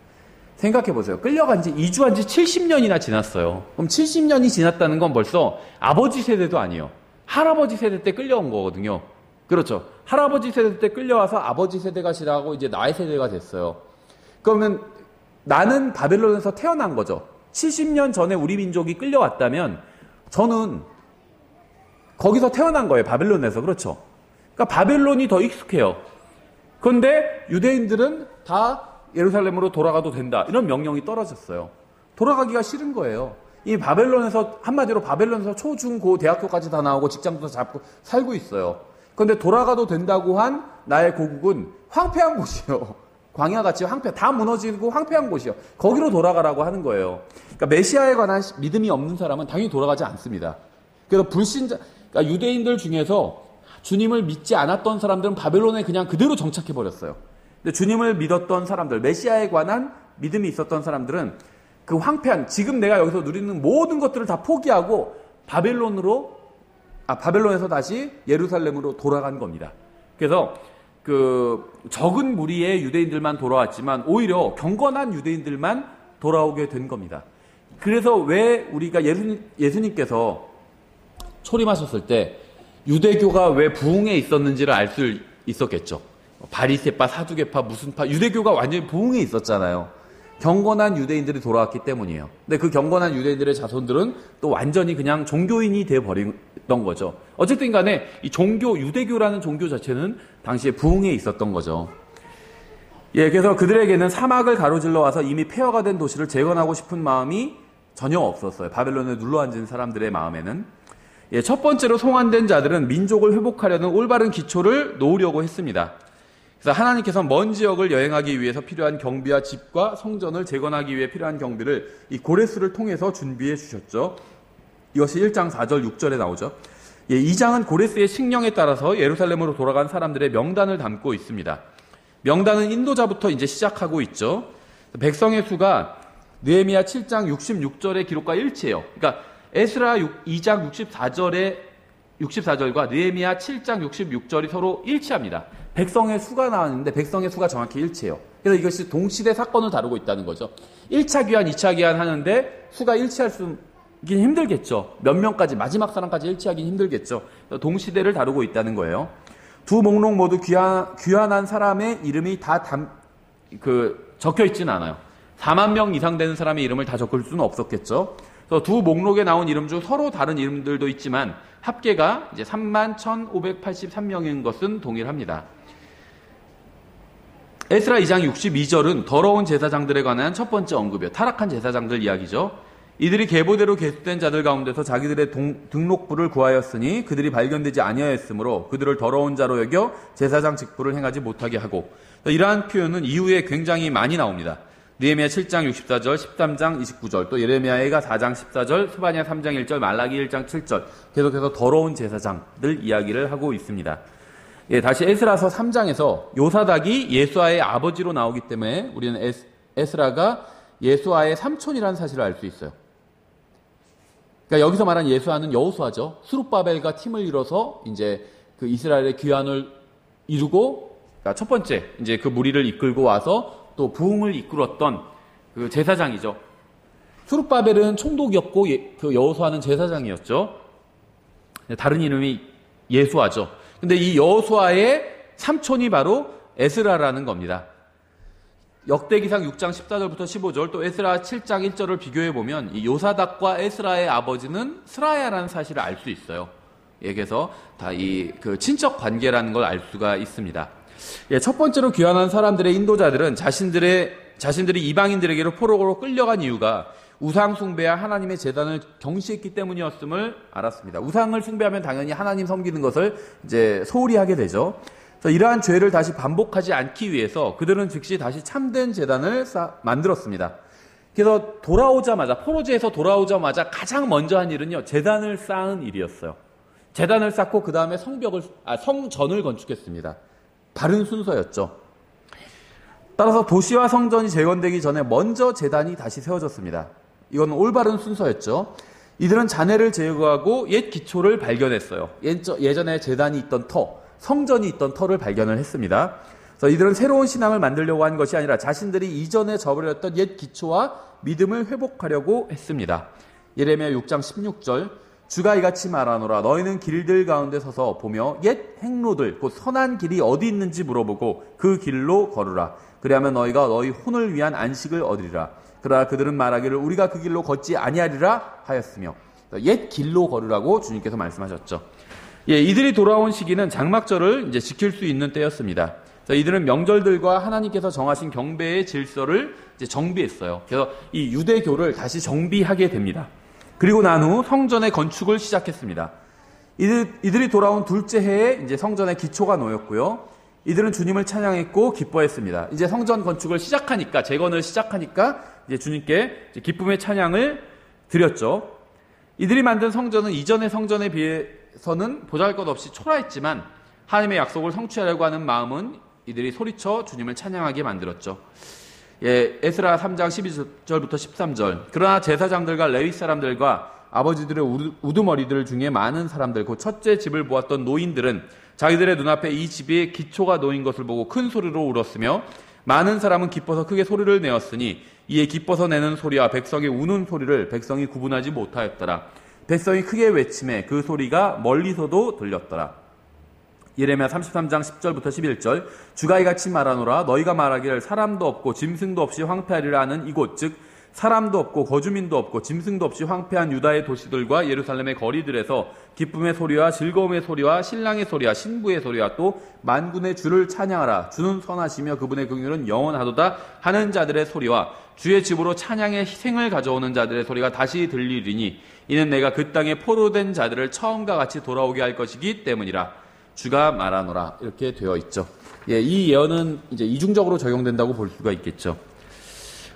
생각해보세요. 끌려간 지 이주한 지 70년이나 지났어요. 그럼 70년이 지났다는 건 벌써 아버지 세대도 아니에요. 할아버지 세대 때 끌려온 거거든요. 그렇죠. 할아버지 세대 때 끌려와서 아버지 세대가 지나고 이제 나의 세대가 됐어요. 그러면 나는 바벨론에서 태어난 거죠. 70년 전에 우리 민족이 끌려왔다면 저는 거기서 태어난 거예요. 바벨론에서. 그렇죠. 그러니까 바벨론이 더 익숙해요. 그런데 유대인들은 다 예루살렘으로 돌아가도 된다. 이런 명령이 떨어졌어요. 돌아가기가 싫은 거예요. 이 바벨론에서, 한마디로 바벨론에서 초, 중, 고, 대학교까지 다 나오고 직장도 잡고 살고 있어요. 그런데 돌아가도 된다고 한 나의 고국은 황폐한 곳이에요. 광야같이 다 무너지고 황폐한 곳이요. 거기로 돌아가라고 하는 거예요. 그러니까 메시아에 관한 믿음이 없는 사람은 당연히 돌아가지 않습니다. 그래서 그러니까 유대인들 중에서 주님을 믿지 않았던 사람들은 바벨론에 그냥 그대로 정착해버렸어요. 근데 주님을 믿었던 사람들, 메시아에 관한 믿음이 있었던 사람들은 그 황폐한, 지금 내가 여기서 누리는 모든 것들을 다 포기하고 바벨론에서 다시 예루살렘으로 돌아간 겁니다. 그래서 그 적은 무리의 유대인들만 돌아왔지만 오히려 경건한 유대인들만 돌아오게 된 겁니다. 그래서 왜 우리가 예수님께서 초림하셨을 때 유대교가 왜 부흥에 있었는지를 알 수 있었겠죠. 바리새파, 사두개파, 무슨 파, 유대교가 완전히 부흥에 있었잖아요. 경건한 유대인들이 돌아왔기 때문이에요. 근데 그 경건한 유대인들의 자손들은 또 완전히 그냥 종교인이 되어버렸던 거죠. 어쨌든 간에 이 유대교라는 종교 자체는 당시에 부흥에 있었던 거죠. 그래서 그들에게는 사막을 가로질러 와서 이미 폐허가 된 도시를 재건하고 싶은 마음이 전혀 없었어요. 바벨론에 눌러앉은 사람들의 마음에는. 첫 번째로 송환된 자들은 민족을 회복하려는 올바른 기초를 놓으려고 했습니다. 그래서 하나님께서 먼 지역을 여행하기 위해서 필요한 경비와 집과 성전을 재건하기 위해 필요한 경비를 이 고레스를 통해서 준비해 주셨죠. 이것이 1장 4절 6절에 나오죠. 2장은 고레스의 칙령에 따라서 예루살렘으로 돌아간 사람들의 명단을 담고 있습니다. 명단은 인도자부터 이제 시작하고 있죠. 백성의 수가 느헤미야 7장 66절의 기록과 일치해요. 그러니까 에스라 2장 64절과 느헤미야 7장 66절이 서로 일치합니다. 백성의 수가 나왔는데 백성의 수가 정확히 일치해요. 그래서 이것이 동시대 사건을 다루고 있다는 거죠. 1차 귀환, 2차 귀환 하는데 수가 일치할 수는 힘들겠죠. 몇 명까지, 마지막 사람까지 일치하기는 힘들겠죠. 동시대를 다루고 있다는 거예요. 두 목록 모두 귀환한 사람의 이름이 다 적혀 있지는 않아요. 4만 명 이상 되는 사람의 이름을 다 적을 수는 없었겠죠. 그래서 두 목록에 나온 이름 중 서로 다른 이름들도 있지만 합계가 이제 31,583명인 것은 동일합니다. 에스라 2장 62절은 더러운 제사장들에 관한 첫 번째 언급이에요. 타락한 제사장들 이야기죠. 이들이 계보대로 계수된 자들 가운데서 자기들의 등록부를 구하였으니 그들이 발견되지 아니하였으므로 그들을 더러운 자로 여겨 제사장 직분을 행하지 못하게 하고, 이러한 표현은 이후에 굉장히 많이 나옵니다. 느헤미야 7장 64절, 13장 29절, 또 예레미야가 4장 14절, 스바냐 3장 1절, 말라기 1장 7절 계속해서 더러운 제사장들 이야기를 하고 있습니다. 다시 에스라서 3장에서 요사닥이 예수아의 아버지로 나오기 때문에 우리는 에스라가 예수아의 삼촌이라는 사실을 알 수 있어요. 그러니까 여기서 말한 예수아는 여호수아죠. 스룹바벨과 팀을 이뤄서 이제 그 이스라엘의 귀환을 이루고, 그러니까 첫 번째 이제 그 무리를 이끌고 와서 또 부흥을 이끌었던 그 제사장이죠. 스룹바벨은 총독이었고 그 여호수아는 제사장이었죠. 다른 이름이 예수아죠. 근데 이 여호수아의 삼촌이 바로 에스라라는 겁니다. 역대기상 6장 14절부터 15절, 또 에스라 7장 1절을 비교해 보면 이 요사닥과 에스라의 아버지는 스라야라는 사실을 알 수 있어요. 그래서 다 그 친척 관계라는 걸 알 수가 있습니다. 첫 번째로 귀환한 사람들의 인도자들은 자신들이 이방인들에게로 포로로 끌려간 이유가 우상 숭배와 하나님의 제단을 경시했기 때문이었음을 알았습니다. 우상을 숭배하면 당연히 하나님 섬기는 것을 이제 소홀히 하게 되죠. 그래서 이러한 죄를 다시 반복하지 않기 위해서 그들은 즉시 다시 참된 제단을 만들었습니다. 그래서 포로지에서 돌아오자마자 가장 먼저 한 일은요, 제단을 쌓은 일이었어요. 제단을 쌓고 그 다음에 성전을 건축했습니다. 바른 순서였죠. 따라서 도시와 성전이 재건되기 전에 먼저 제단이 다시 세워졌습니다. 이건 올바른 순서였죠. 이들은 잔해를 제거하고 옛 기초를 발견했어요. 예전에 제단이 있던 성전이 있던 터를 발견을 했습니다. 그래서 이들은 새로운 신앙을 만들려고 한 것이 아니라 자신들이 이전에 저버렸던 옛 기초와 믿음을 회복하려고 했습니다. 예레미야 6장 16절, 주가 이같이 말하노라. 너희는 길들 가운데 서서 보며 옛 행로들 곧 선한 길이 어디 있는지 물어보고 그 길로 걸으라. 그리하면 너희가 너희 혼을 위한 안식을 얻으리라. 그러나 그들은 말하기를 우리가 그 길로 걷지 아니하리라 하였으며, 옛 길로 걸으라고 주님께서 말씀하셨죠. 이들이 돌아온 시기는 장막절을 이제 지킬 수 있는 때였습니다. 이들은 명절들과 하나님께서 정하신 경배의 질서를 이제 정비했어요. 그래서 이 유대교를 다시 정비하게 됩니다. 그리고 난 후 성전의 건축을 시작했습니다. 이들이 돌아온 둘째 해에 이제 성전의 기초가 놓였고요. 이들은 주님을 찬양했고 기뻐했습니다. 이제 성전 건축을 시작하니까, 재건을 시작하니까 이제 주님께 이제 기쁨의 찬양을 드렸죠. 이들이 만든 성전은 이전의 성전에 비해서는 보잘것없이 초라했지만 하나님의 약속을 성취하려고 하는 마음은 이들이 소리쳐 주님을 찬양하게 만들었죠. 에스라 3장 12절부터 13절. 그러나 제사장들과 레위 사람들과 아버지들의 우두머리들 중에 많은 사람들, 그 첫째 집을 보았던 노인들은 자기들의 눈앞에 이 집에 기초가 놓인 것을 보고 큰 소리로 울었으며, 많은 사람은 기뻐서 크게 소리를 내었으니 이에 기뻐서 내는 소리와 백성이 우는 소리를 백성이 구분하지 못하였더라. 백성이 크게 외침에 그 소리가 멀리서도 들렸더라. 예레미야 33장 10절부터 11절, 주가 이같이 말하노라. 너희가 말하기를 사람도 없고 짐승도 없이 황폐하리라 하는 이곳, 즉 사람도 없고 거주민도 없고 짐승도 없이 황폐한 유다의 도시들과 예루살렘의 거리들에서 기쁨의 소리와 즐거움의 소리와 신랑의 소리와 신부의 소리와 또 만군의 주를 찬양하라. 주는 선하시며 그분의 긍휼은 영원하도다 하는 자들의 소리와 주의 집으로 찬양의 희생을 가져오는 자들의 소리가 다시 들리리니 이는 내가 그 땅에 포로된 자들을 처음과 같이 돌아오게 할 것이기 때문이라. 주가 말하노라 이렇게 되어 있죠. 예, 이 예언은 이제 이중적으로 적용된다고 볼 수가 있겠죠.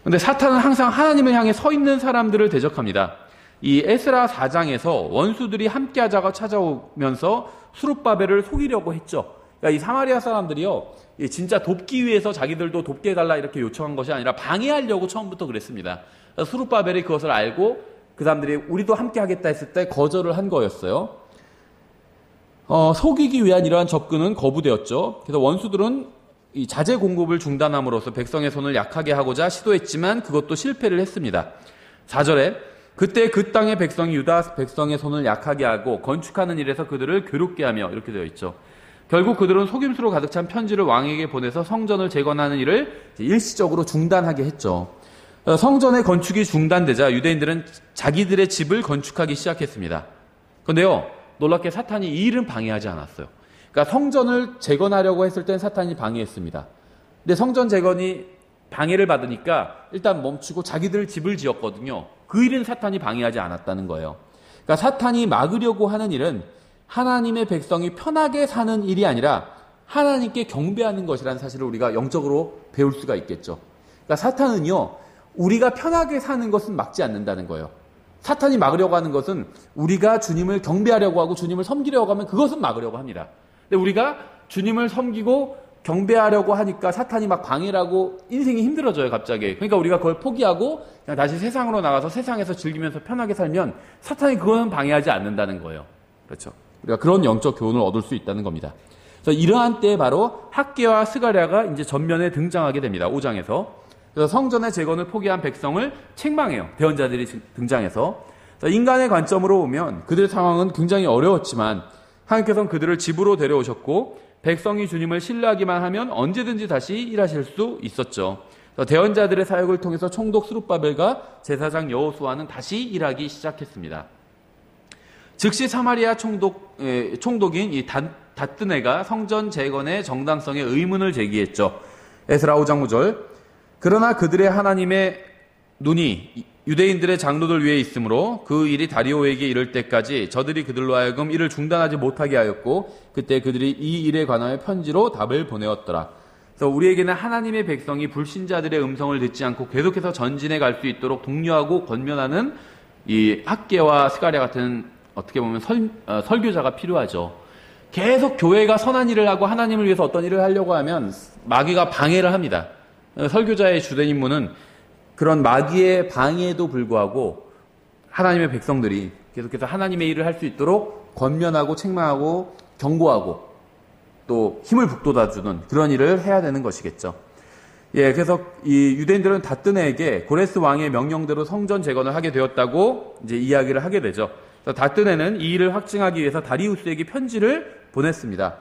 근데 사탄은 항상 하나님을 향해 서 있는 사람들을 대적합니다. 이 에스라 4장에서 원수들이 함께하자가 찾아오면서 수룹바벨을 속이려고 했죠. 그러니까 이 사마리아 사람들이요, 진짜 돕기 위해서 자기들도 돕게 해달라 이렇게 요청한 것이 아니라 방해하려고 처음부터 그랬습니다. 수룹바벨이 그것을 알고 그 사람들이 우리도 함께하겠다 했을 때 거절을 한 거였어요. 속이기 위한 이러한 접근은 거부되었죠. 그래서 원수들은 이 자재 공급을 중단함으로써 백성의 손을 약하게 하고자 시도했지만 그것도 실패를 했습니다. 4절에 그때 그 땅의 백성이 유다 백성의 손을 약하게 하고 건축하는 일에서 그들을 괴롭게 하며 이렇게 되어 있죠. 결국 그들은 속임수로 가득 찬 편지를 왕에게 보내서 성전을 재건하는 일을 일시적으로 중단하게 했죠. 성전의 건축이 중단되자 유대인들은 자기들의 집을 건축하기 시작했습니다. 그런데요, 놀랍게 사탄이 이 일은 방해하지 않았어요. 그러니까 성전을 재건하려고 했을 땐 사탄이 방해했습니다. 근데 성전 재건이 방해를 받으니까 일단 멈추고 자기들 집을 지었거든요. 그 일은 사탄이 방해하지 않았다는 거예요. 그러니까 사탄이 막으려고 하는 일은 하나님의 백성이 편하게 사는 일이 아니라 하나님께 경배하는 것이라는 사실을 우리가 영적으로 배울 수가 있겠죠. 그러니까 사탄은요, 우리가 편하게 사는 것은 막지 않는다는 거예요. 사탄이 막으려고 하는 것은 우리가 주님을 경배하려고 하고 주님을 섬기려고 하면 그것은 막으려고 합니다. 근데 우리가 주님을 섬기고 경배하려고 하니까 사탄이 막 방해를 하고 인생이 힘들어져요, 갑자기. 그러니까 우리가 그걸 포기하고 그냥 다시 세상으로 나가서 세상에서 즐기면서 편하게 살면 사탄이 그거는 방해하지 않는다는 거예요. 그렇죠. 우리가 그런 영적 교훈을 얻을 수 있다는 겁니다. 그래서 이러한 때에 바로 학개와 스가랴가 이제 전면에 등장하게 됩니다. 5장에서. 그래서 성전의 재건을 포기한 백성을 책망해요. 대언자들이 등장해서. 인간의 관점으로 보면 그들의 상황은 굉장히 어려웠지만 하나님께서는 그들을 집으로 데려오셨고 백성이 주님을 신뢰하기만 하면 언제든지 다시 일하실 수 있었죠. 대언자들의 사역을 통해서 총독 스룹바벨과 제사장 여호수아는 다시 일하기 시작했습니다. 즉시 사마리아 총독인 이 다뜨네가 성전 재건의 정당성에 의문을 제기했죠. 에스라 5장 9절. 그러나 그들의 하나님의 눈이 유대인들의 장로들 위에 있으므로 그 일이 다리오에게 이를 때까지 저들이 그들로 하여금 이를 중단하지 못하게 하였고 그때 그들이 이 일에 관하여 편지로 답을 보내었더라. 그래서 우리에게는 하나님의 백성이 불신자들의 음성을 듣지 않고 계속해서 전진해 갈 수 있도록 독려하고 권면하는 이 학개와 스가랴 같은 어떻게 보면 설교자가 필요하죠. 계속 교회가 선한 일을 하고 하나님을 위해서 어떤 일을 하려고 하면 마귀가 방해를 합니다. 설교자의 주된 임무는 그런 마귀의 방해에도 불구하고 하나님의 백성들이 계속해서 하나님의 일을 할 수 있도록 권면하고 책망하고 경고하고 또 힘을 북돋아주는 그런 일을 해야 되는 것이겠죠. 예, 그래서 이 유대인들은 다뜨네에게 고레스 왕의 명령대로 성전 재건을 하게 되었다고 이제 이야기를 하게 되죠. 그래서 다뜨네는 이 일을 확증하기 위해서 다리우스에게 편지를 보냈습니다.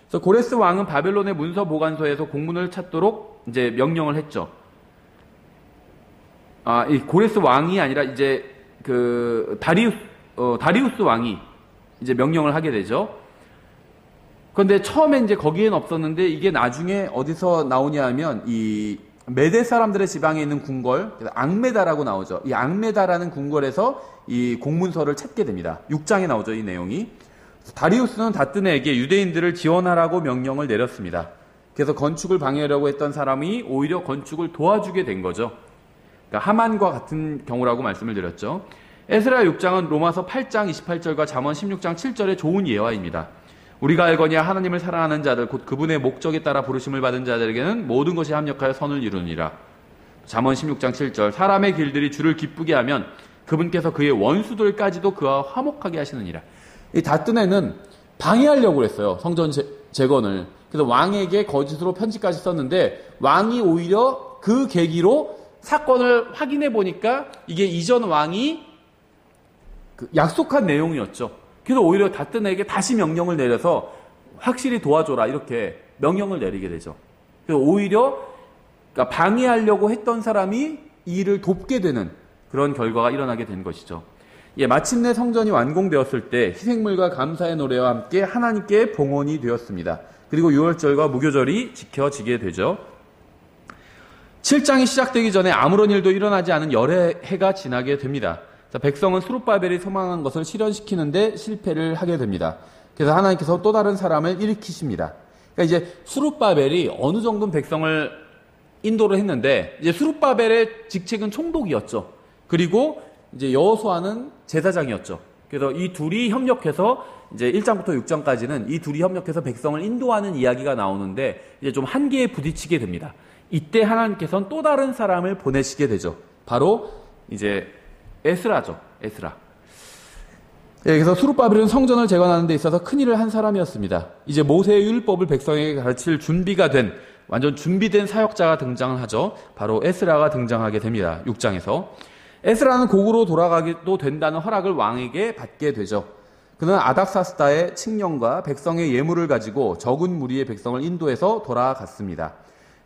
그래서 고레스 왕은 바벨론의 문서 보관소에서 공문을 찾도록 이제 명령을 했죠. 이 고레스 왕이 아니라 이제 그 다리우스 왕이 이제 명령을 하게 되죠. 그런데 처음에 이제 거기엔 없었는데 이게 나중에 어디서 나오냐 하면 이 메대 사람들의 지방에 있는 궁궐, 앙메다라고 나오죠. 이 앙메다라는 궁궐에서 이 공문서를 찾게 됩니다. 6장에 나오죠, 이 내용이. 다리우스는 다뜨네에게 유대인들을 지원하라고 명령을 내렸습니다. 그래서 건축을 방해하려고 했던 사람이 오히려 건축을 도와주게 된 거죠. 그러니까 하만과 같은 경우라고 말씀을 드렸죠. 에스라 6장은 로마서 8장 28절과 잠언 16장 7절의 좋은 예화입니다. 우리가 알거니와 하나님을 사랑하는 자들 곧 그분의 목적에 따라 부르심을 받은 자들에게는 모든 것이 합력하여 선을 이루니라. 잠언 16장 7절. 사람의 길들이 주를 기쁘게 하면 그분께서 그의 원수들까지도 그와 화목하게 하시느니라. 이 다뜨네는 방해하려고 했어요. 성전 재건을. 그래서 왕에게 거짓으로 편지까지 썼는데 왕이 오히려 그 계기로 사건을 확인해 보니까 이게 이전 왕이 약속한 내용이었죠. 그래서 오히려 다뜨네에게 다시 명령을 내려서 확실히 도와줘라 이렇게 명령을 내리게 되죠. 그래서 오히려 그러니까 방해하려고 했던 사람이 이 일을 돕게 되는 그런 결과가 일어나게 된 것이죠. 예, 마침내 성전이 완공되었을 때 희생물과 감사의 노래와 함께 하나님께 봉헌이 되었습니다. 그리고 유월절과 무교절이 지켜지게 되죠. 7장이 시작되기 전에 아무런 일도 일어나지 않은 열의 해가 지나게 됩니다. 백성은 스룹바벨이 소망한 것을 실현시키는데 실패를 하게 됩니다. 그래서 하나님께서 또 다른 사람을 일으키십니다. 그러니까 이제 스룹바벨이 어느 정도는 백성을 인도를 했는데 이제 스룹바벨의 직책은 총독이었죠. 그리고 이제 여호수아는 제사장이었죠. 그래서 이 둘이 협력해서 이제 1장부터 6장까지는 이 둘이 협력해서 백성을 인도하는 이야기가 나오는데 이제 좀 한계에 부딪히게 됩니다. 이때 하나님께서는 또 다른 사람을 보내시게 되죠. 바로 이제 에스라죠. 에스라. 그래서 스룹바벨은 성전을 재건하는 데 있어서 큰 일을 한 사람이었습니다. 이제 모세의 율법을 백성에게 가르칠 준비가 된 완전 준비된 사역자가 등장을 하죠. 바로 에스라가 등장하게 됩니다. 6장에서. 에스라는 고국으로 돌아가기도 된다는 허락을 왕에게 받게 되죠. 그는 아닥사스다의 칙령과 백성의 예물을 가지고 적은 무리의 백성을 인도해서 돌아갔습니다.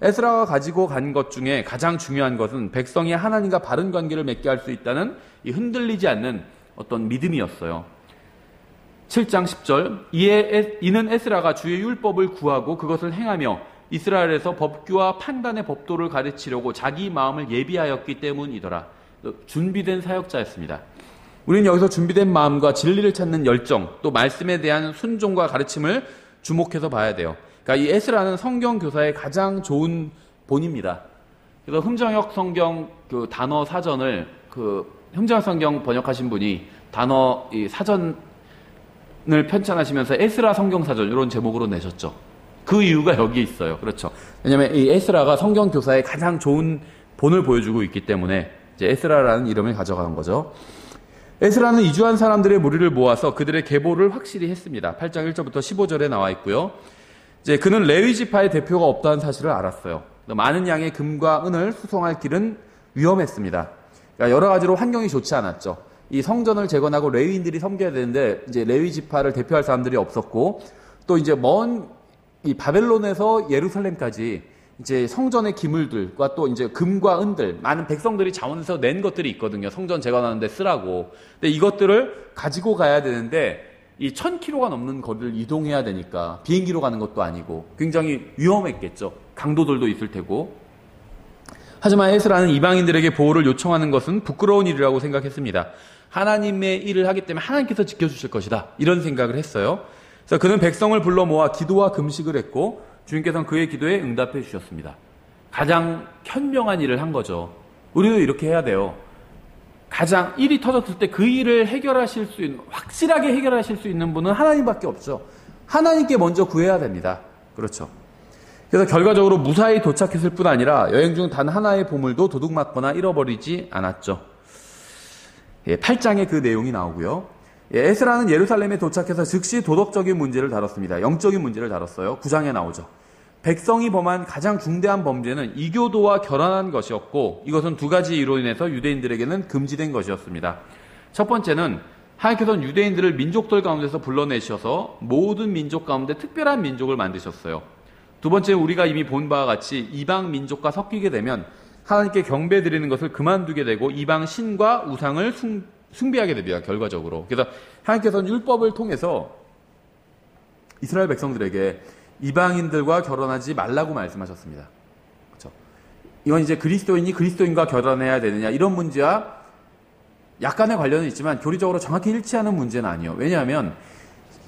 에스라가 가지고 간 것 중에 가장 중요한 것은 백성이 하나님과 바른 관계를 맺게 할 수 있다는 이 흔들리지 않는 어떤 믿음이었어요. 7장 10절 이는 에스라가 주의 율법을 구하고 그것을 행하며 이스라엘에서 법규와 판단의 법도를 가르치려고 자기 마음을 예비하였기 때문이더라. 준비된 사역자였습니다. 우리는 여기서 준비된 마음과 진리를 찾는 열정, 또 말씀에 대한 순종과 가르침을 주목해서 봐야 돼요. 그러니까 이 에스라는 성경 교사의 가장 좋은 본입니다. 그래서 흠정혁 성경 그 단어 사전을 흠정혁 성경 번역하신 분이 단어 이 사전을 편찬하시면서 에스라 성경 사전 이런 제목으로 내셨죠. 그 이유가 여기 있어요. 그렇죠. 왜냐하면 이 에스라가 성경 교사의 가장 좋은 본을 보여주고 있기 때문에 이제 에스라라는 이름을 가져간 거죠. 에스라는 이주한 사람들의 무리를 모아서 그들의 계보를 확실히 했습니다. 8장 1절부터 15절에 나와 있고요. 이제 그는 레위 지파의 대표가 없다는 사실을 알았어요. 많은 양의 금과 은을 수송할 길은 위험했습니다. 그러니까 여러 가지로 환경이 좋지 않았죠. 이 성전을 재건하고 레위인들이 섬겨야 되는데 이제 레위 지파를 대표할 사람들이 없었고 또 이제 먼 이 바벨론에서 예루살렘까지 이제 성전의 기물들과 또 이제 금과 은들 많은 백성들이 자원해서 낸 것들이 있거든요. 성전 재건하는데 쓰라고. 근데 이것들을 가지고 가야 되는데 이 1000km가 넘는 거리를 이동해야 되니까 비행기로 가는 것도 아니고 굉장히 위험했겠죠. 강도들도 있을 테고. 하지만 에스라는 이방인들에게 보호를 요청하는 것은 부끄러운 일이라고 생각했습니다. 하나님의 일을 하기 때문에 하나님께서 지켜주실 것이다. 이런 생각을 했어요. 그래서 그는 백성을 불러 모아 기도와 금식을 했고 주님께서는 그의 기도에 응답해 주셨습니다. 가장 현명한 일을 한 거죠. 우리도 이렇게 해야 돼요. 가장 일이 터졌을 때 그 일을 해결하실 수 있는, 확실하게 해결하실 수 있는 분은 하나님밖에 없죠. 하나님께 먼저 구해야 됩니다. 그렇죠. 그래서 결과적으로 무사히 도착했을 뿐 아니라 여행 중 단 하나의 보물도 도둑맞거나 잃어버리지 않았죠. 8장에 그 내용이 나오고요. 에스라는 예루살렘에 도착해서 즉시 도덕적인 문제를 다뤘습니다. 영적인 문제를 다뤘어요. 9장에 나오죠. 백성이 범한 가장 중대한 범죄는 이교도와 결혼한 것이었고 이것은 두 가지 이유로 인해서 유대인들에게는 금지된 것이었습니다. 첫 번째는 하나님께서는 유대인들을 민족들 가운데서 불러내셔서 모든 민족 가운데 특별한 민족을 만드셨어요. 두 번째는 우리가 이미 본 바와 같이 이방 민족과 섞이게 되면 하나님께 경배 드리는 것을 그만두게 되고 이방 신과 우상을 숭배하게 됩니다. 결과적으로. 그래서 하나님께서는 율법을 통해서 이스라엘 백성들에게 이방인들과 결혼하지 말라고 말씀하셨습니다. 그렇죠? 이건 이제 그리스도인이 그리스도인과 결혼해야 되느냐 이런 문제와 약간의 관련은 있지만 교리적으로 정확히 일치하는 문제는 아니에요. 왜냐하면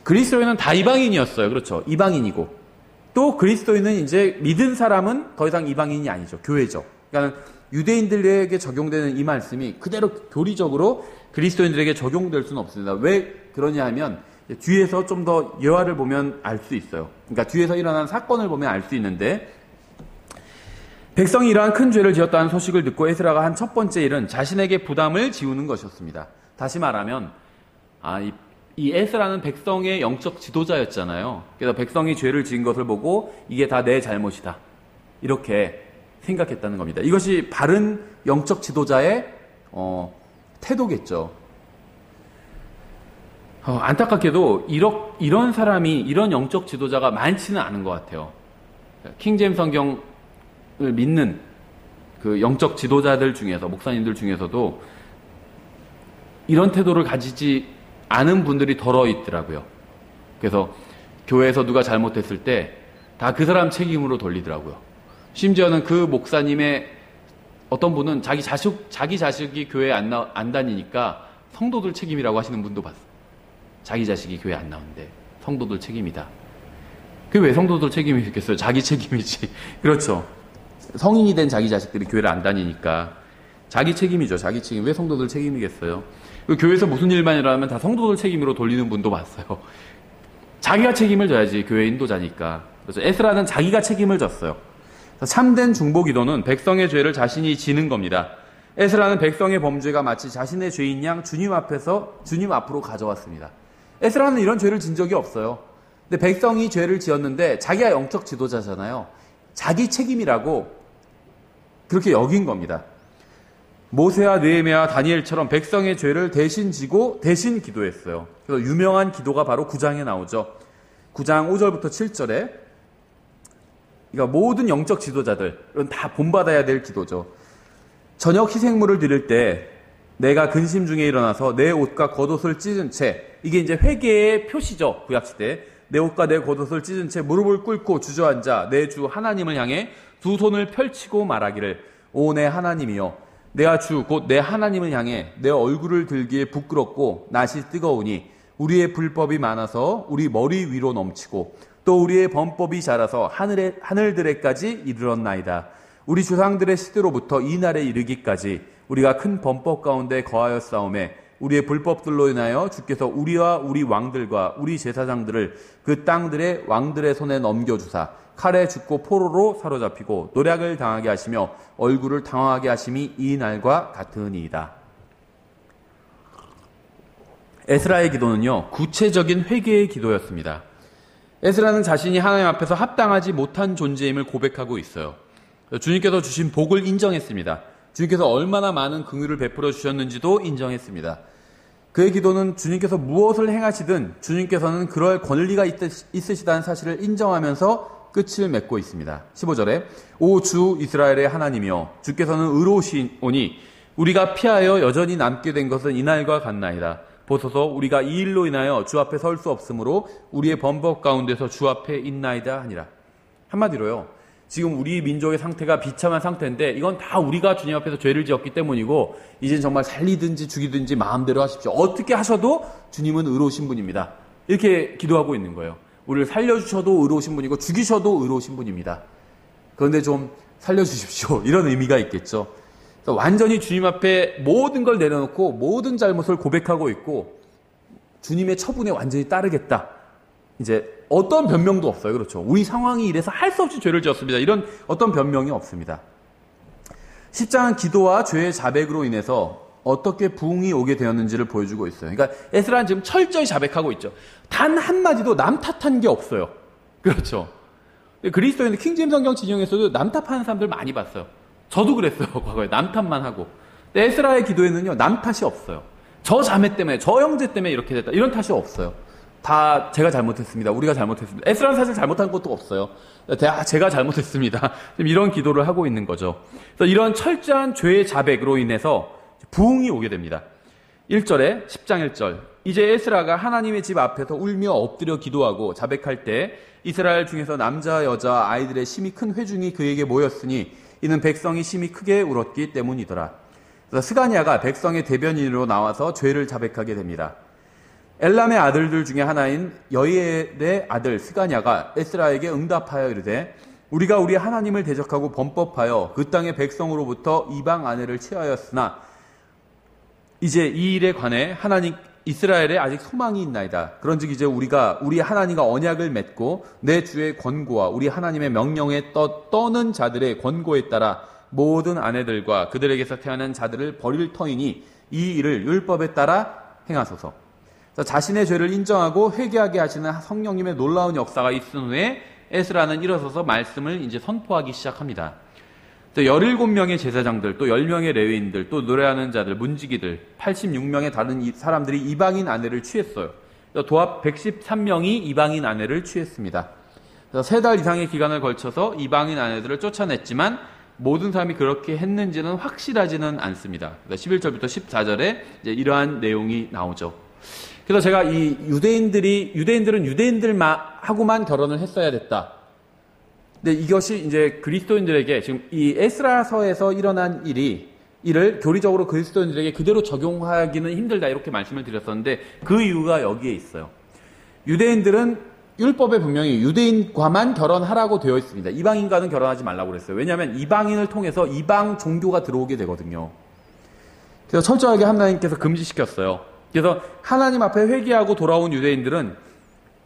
그리스도인은 다 이방인이었어요. 그렇죠? 이방인이고 또 그리스도인은 이제 믿은 사람은 더 이상 이방인이 아니죠. 교회죠. 그러니까 유대인들에게 적용되는 이 말씀이 그대로 교리적으로 그리스도인들에게 적용될 수는 없습니다. 왜 그러냐 하면 뒤에서 좀 더 예화를 보면 알 수 있어요. 그러니까 뒤에서 일어난 사건을 보면 알 수 있는데 백성이 이러한 큰 죄를 지었다는 소식을 듣고 에스라가 한 첫 번째 일은 자신에게 부담을 지우는 것이었습니다. 다시 말하면 이 에스라는 백성의 영적 지도자였잖아요. 그래서 백성이 죄를 지은 것을 보고 이게 다 내 잘못이다. 이렇게 생각했다는 겁니다. 이것이 바른 영적 지도자의 태도겠죠. 안타깝게도 이런 사람이 이런 영적 지도자가 많지는 않은 것 같아요. 킹제임스 성경을 믿는 그 영적 지도자들 중에서 목사님들 중에서도 이런 태도를 가지지 않은 분들이 덜어 있더라고요. 그래서 교회에서 누가 잘못했을 때 다 그 사람 책임으로 돌리더라고요. 심지어는 그 목사님의 어떤 분은 자기 자식이 교회에 안 다니니까 성도들 책임이라고 하시는 분도 봤어요. 자기 자식이 교회 안 나오는데 성도들 책임이다. 그게 왜 성도들 책임이겠어요? 자기 책임이지. 그렇죠. 성인이 된 자기 자식들이 교회를 안 다니니까 자기 책임이죠. 자기 책임. 왜 성도들 책임이겠어요? 교회에서 무슨 일만 일어나면 다 성도들 책임으로 돌리는 분도 봤어요. 자기가 책임을 져야지, 교회 인도자니까. 그래서 에스라는 자기가 책임을 졌어요. 참된 중보 기도는 백성의 죄를 자신이 지는 겁니다. 에스라는 백성의 범죄가 마치 자신의 죄인 양 주님 앞으로 가져왔습니다. 에스라는 이런 죄를 진 적이 없어요. 근데 백성이 죄를 지었는데 자기가 영적 지도자잖아요. 자기 책임이라고 그렇게 여긴 겁니다. 모세와 느헤미야와 다니엘처럼 백성의 죄를 대신 지고 대신 기도했어요. 그래서 유명한 기도가 바로 9장에 나오죠. 9장 5절부터 7절에 그러니까 모든 영적 지도자들은 다 본받아야 될 기도죠. 저녁 희생물을 드릴 때 내가 근심 중에 일어나서 내 옷과 겉옷을 찢은 채, 이게 이제 회개의 표시죠. 구약시대. 내 옷과 내 겉옷을 찢은 채 무릎을 꿇고 주저앉아 내 주 하나님을 향해 두 손을 펼치고 말하기를, 오 내 하나님이여, 내가 주 곧 내 하나님을 향해 내 얼굴을 들기에 부끄럽고 낯이 뜨거우니 우리의 불법이 많아서 우리 머리 위로 넘치고 또 우리의 범법이 자라서 하늘들에까지 이르렀나이다. 우리 조상들의 시대로부터 이 날에 이르기까지 우리가 큰 범법 가운데 거하였사오매 우리의 불법들로 인하여 주께서 우리와 우리 왕들과 우리 제사장들을 그 땅들의 왕들의 손에 넘겨주사 칼에 죽고 포로로 사로잡히고 노략을 당하게 하시며 얼굴을 당황하게 하심이 이 날과 같으니이다. 에스라의 기도는요, 구체적인 회개의 기도였습니다. 에스라는 자신이 하나님 앞에서 합당하지 못한 존재임을 고백하고 있어요. 주님께서 주신 복을 인정했습니다. 주님께서 얼마나 많은 긍휼을 베풀어 주셨는지도 인정했습니다. 그의 기도는 주님께서 무엇을 행하시든 주님께서는 그럴 권리가 있으시다는 사실을 인정하면서 끝을 맺고 있습니다. 15절에 오 주 이스라엘의 하나님이여, 주께서는 의로우시오니 우리가 피하여 여전히 남게 된 것은 이날과 같나이다. 보소서 우리가 이 일로 인하여 주 앞에 설 수 없으므로 우리의 범법 가운데서 주 앞에 있나이다 하니라. 한마디로요, 지금 우리 민족의 상태가 비참한 상태인데 이건 다 우리가 주님 앞에서 죄를 지었기 때문이고 이젠 정말 살리든지 죽이든지 마음대로 하십시오. 어떻게 하셔도 주님은 의로우신 분입니다. 이렇게 기도하고 있는 거예요. 우리를 살려주셔도 의로우신 분이고 죽이셔도 의로우신 분입니다. 그런데 좀 살려주십시오. 이런 의미가 있겠죠. 완전히 주님 앞에 모든 걸 내려놓고 모든 잘못을 고백하고 있고 주님의 처분에 완전히 따르겠다. 이제 어떤 변명도 없어요. 그렇죠. 우리 상황이 이래서 할 수 없이 죄를 지었습니다. 이런 어떤 변명이 없습니다. 10장은 기도와 죄의 자백으로 인해서 어떻게 부흥이 오게 되었는지를 보여주고 있어요. 그러니까 에스라는 지금 철저히 자백하고 있죠. 단 한마디도 남 탓한 게 없어요. 그렇죠. 그리스도인들 킹제임스 성경 진영에서도 남 탓하는 사람들 많이 봤어요. 저도 그랬어요. 과거에 남 탓만 하고. 근데 에스라의 기도에는요, 남 탓이 없어요. 저 자매 때문에, 저 형제 때문에 이렇게 됐다. 이런 탓이 없어요. 다 제가 잘못했습니다. 우리가 잘못했습니다. 에스라는 사실 잘못한 것도 없어요. 제가 잘못했습니다. 지금 이런 기도를 하고 있는 거죠. 그래서 이런 철저한 죄의 자백으로 인해서 부흥이 오게 됩니다. 1절에 10장 1절. 이제 에스라가 하나님의 집 앞에서 울며 엎드려 기도하고 자백할 때 이스라엘 중에서 남자 여자 아이들의 심히 큰 회중이 그에게 모였으니 이는 백성이 심히 크게 울었기 때문이더라. 그래서 스가냐가 백성의 대변인으로 나와서 죄를 자백하게 됩니다. 엘람의 아들들 중에 하나인 여이엘의 아들 스가냐가 에스라에게 응답하여 이르되 우리가 우리 하나님을 대적하고 범법하여 그 땅의 백성으로부터 이방 아내를 취하였으나 이제 이 일에 관해 하나님 이스라엘에 아직 소망이 있나이다. 그런즉 이제 우리가 우리 하나님과 언약을 맺고 내 주의 권고와 우리 하나님의 명령에 떠는 자들의 권고에 따라 모든 아내들과 그들에게서 태어난 자들을 버릴 터이니 이 일을 율법에 따라 행하소서. 자신의 죄를 인정하고 회개하게 하시는 성령님의 놀라운 역사가 있은 후에 에스라는 일어서서 말씀을 이제 선포하기 시작합니다. 또 17명의 제사장들, 또 10명의 레위인들, 또 노래하는 자들, 문지기들, 86명의 다른 사람들이 이방인 아내를 취했어요. 도합 113명이 이방인 아내를 취했습니다. 그래서 3달 이상의 기간을 걸쳐서 이방인 아내들을 쫓아냈지만 모든 사람이 그렇게 했는지는 확실하지는 않습니다. 11절부터 14절에 이제 이러한 내용이 나오죠. 그래서 제가 이 유대인들은 유대인들하고만 결혼을 했어야 됐다. 근데 이것이 이제 그리스도인들에게 지금 이 에스라서에서 일어난 이를 교리적으로 그리스도인들에게 그대로 적용하기는 힘들다 이렇게 말씀을 드렸었는데 그 이유가 여기에 있어요. 유대인들은 율법에 분명히 유대인과만 결혼하라고 되어 있습니다. 이방인과는 결혼하지 말라고 그랬어요. 왜냐하면 이방인을 통해서 이방 종교가 들어오게 되거든요. 그래서 철저하게 하나님께서 금지시켰어요. 그래서 하나님 앞에 회개하고 돌아온 유대인들은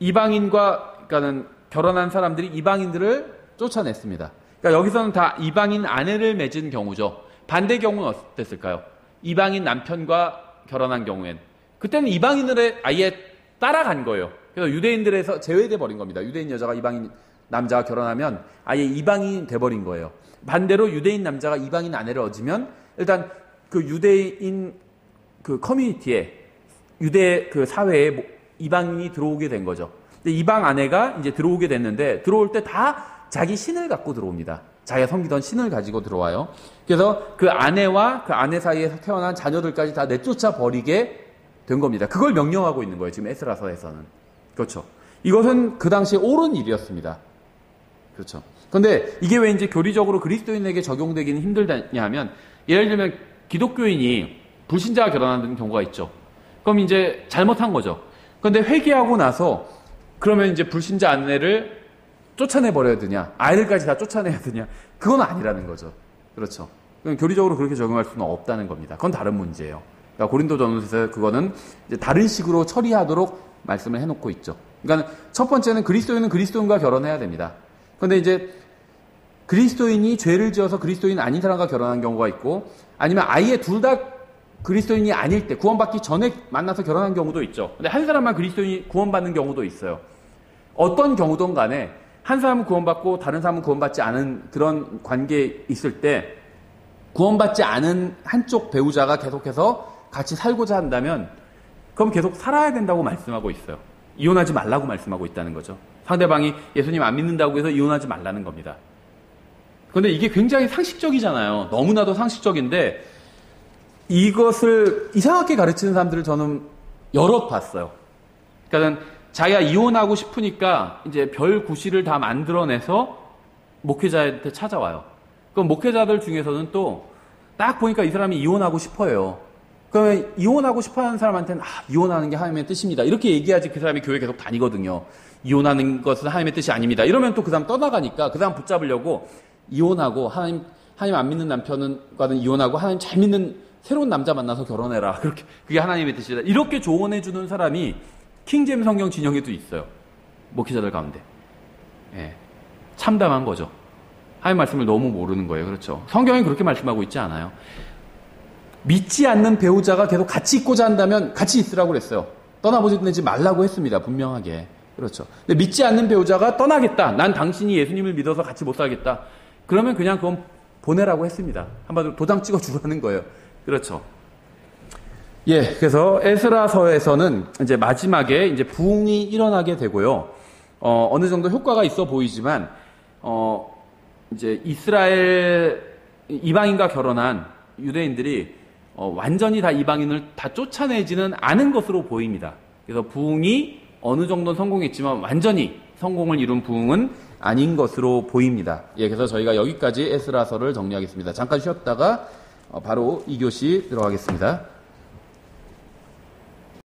이방인과, 그러니까는 결혼한 사람들이 이방인들을 쫓아냈습니다. 그러니까 여기서는 다 이방인 아내를 맺은 경우죠. 반대 경우는 어땠을까요? 이방인 남편과 결혼한 경우엔 그때는 이방인을 아예 따라간 거예요. 그래서 유대인들에서 제외돼 버린 겁니다. 유대인 여자가 이방인 남자와 결혼하면 아예 이방인이 돼버린 거예요. 반대로 유대인 남자가 이방인 아내를 얻으면 일단 그 유대인 그 커뮤니티에, 유대 그 사회에 이방인이 들어오게 된 거죠. 근데 이방 아내가 이제 들어오게 됐는데 들어올 때 다 자기 신을 갖고 들어옵니다. 자기가 섬기던 신을 가지고 들어와요. 그래서 그 아내와 그 아내 사이에서 태어난 자녀들까지 다 내쫓아 버리게 된 겁니다. 그걸 명령하고 있는 거예요. 지금 에스라서에서는. 그렇죠. 이것은 그 당시에 옳은 일이었습니다. 그렇죠. 그런데 이게 왜 이제 교리적으로 그리스도인에게 적용되기는 힘들냐 하면, 예를 들면 기독교인이 불신자와 결혼하는 경우가 있죠. 그럼 이제 잘못한 거죠. 그런데 회개하고 나서 그러면 이제 불신자 아내를 쫓아내 버려야 되냐, 아이들까지 다 쫓아내야 되냐, 그건 아니라는 거죠. 그렇죠. 교리적으로 그렇게 적용할 수는 없다는 겁니다. 그건 다른 문제예요. 그러니까 고린도전서에서 그거는 이제 다른 식으로 처리하도록 말씀을 해놓고 있죠. 그러니까 첫 번째는 그리스도인은 그리스도인과 결혼해야 됩니다. 그런데 이제 그리스도인이 죄를 지어서 그리스도인 아닌 사람과 결혼한 경우가 있고, 아니면 아예 둘 다 그리스도인이 아닐 때, 구원받기 전에 만나서 결혼한 경우도 있죠. 근데 한 사람만 그리스도인이 구원받는 경우도 있어요. 어떤 경우든 간에 한 사람은 구원받고 다른 사람은 구원받지 않은 그런 관계에 있을 때, 구원받지 않은 한쪽 배우자가 계속해서 같이 살고자 한다면 그럼 계속 살아야 된다고 말씀하고 있어요. 이혼하지 말라고 말씀하고 있다는 거죠. 상대방이 예수님 안 믿는다고 해서 이혼하지 말라는 겁니다. 그런데 이게 굉장히 상식적이잖아요. 너무나도 상식적인데 이것을 이상하게 가르치는 사람들을 저는 여럿 봤어요. 그러니까 자기가 이혼하고 싶으니까 이제 별 구실을 다 만들어내서 목회자한테 찾아와요. 그럼 목회자들 중에서는 또 딱 보니까 이 사람이 이혼하고 싶어요. 그러면 이혼하고 싶어하는 사람한테는 이혼하는 게 하나님의 뜻입니다. 이렇게 얘기하지 그 사람이 교회 계속 다니거든요. 이혼하는 것은 하나님의 뜻이 아닙니다. 이러면 또 그 사람 떠나가니까 그 사람 붙잡으려고 이혼하고 하나님 안 믿는 남편과는 이혼하고 하나님 잘 믿는 새로운 남자 만나서 결혼해라. 그게 하나님의 뜻이다. 이렇게 조언해주는 사람이 킹제임스 성경 진영에도 있어요. 목회자들 가운데. 예. 참담한 거죠. 하나님 말씀을 너무 모르는 거예요. 그렇죠. 성경이 그렇게 말씀하고 있지 않아요. 믿지 않는 배우자가 계속 같이 있고자 한다면 같이 있으라고 그랬어요. 떠나보내지 말라고 했습니다. 분명하게. 그렇죠. 근데 믿지 않는 배우자가 떠나겠다. 난 당신이 예수님을 믿어서 같이 못 살겠다. 그러면 그냥 그건 보내라고 했습니다. 한마디로 도장 찍어주라는 거예요. 그렇죠. 예, 그래서 에스라서에서는 이제 마지막에 이제 부흥이 일어나게 되고요. 어느 정도 효과가 있어 보이지만, 이제 이스라엘 이방인과 결혼한 유대인들이 완전히 다 이방인을 다 쫓아내지는 않은 것으로 보입니다. 그래서 부흥이 어느 정도 성공했지만 완전히 성공을 이룬 부흥은 아닌 것으로 보입니다. 예, 그래서 저희가 여기까지 에스라서를 정리하겠습니다. 잠깐 쉬었다가 바로 2교시 들어가겠습니다.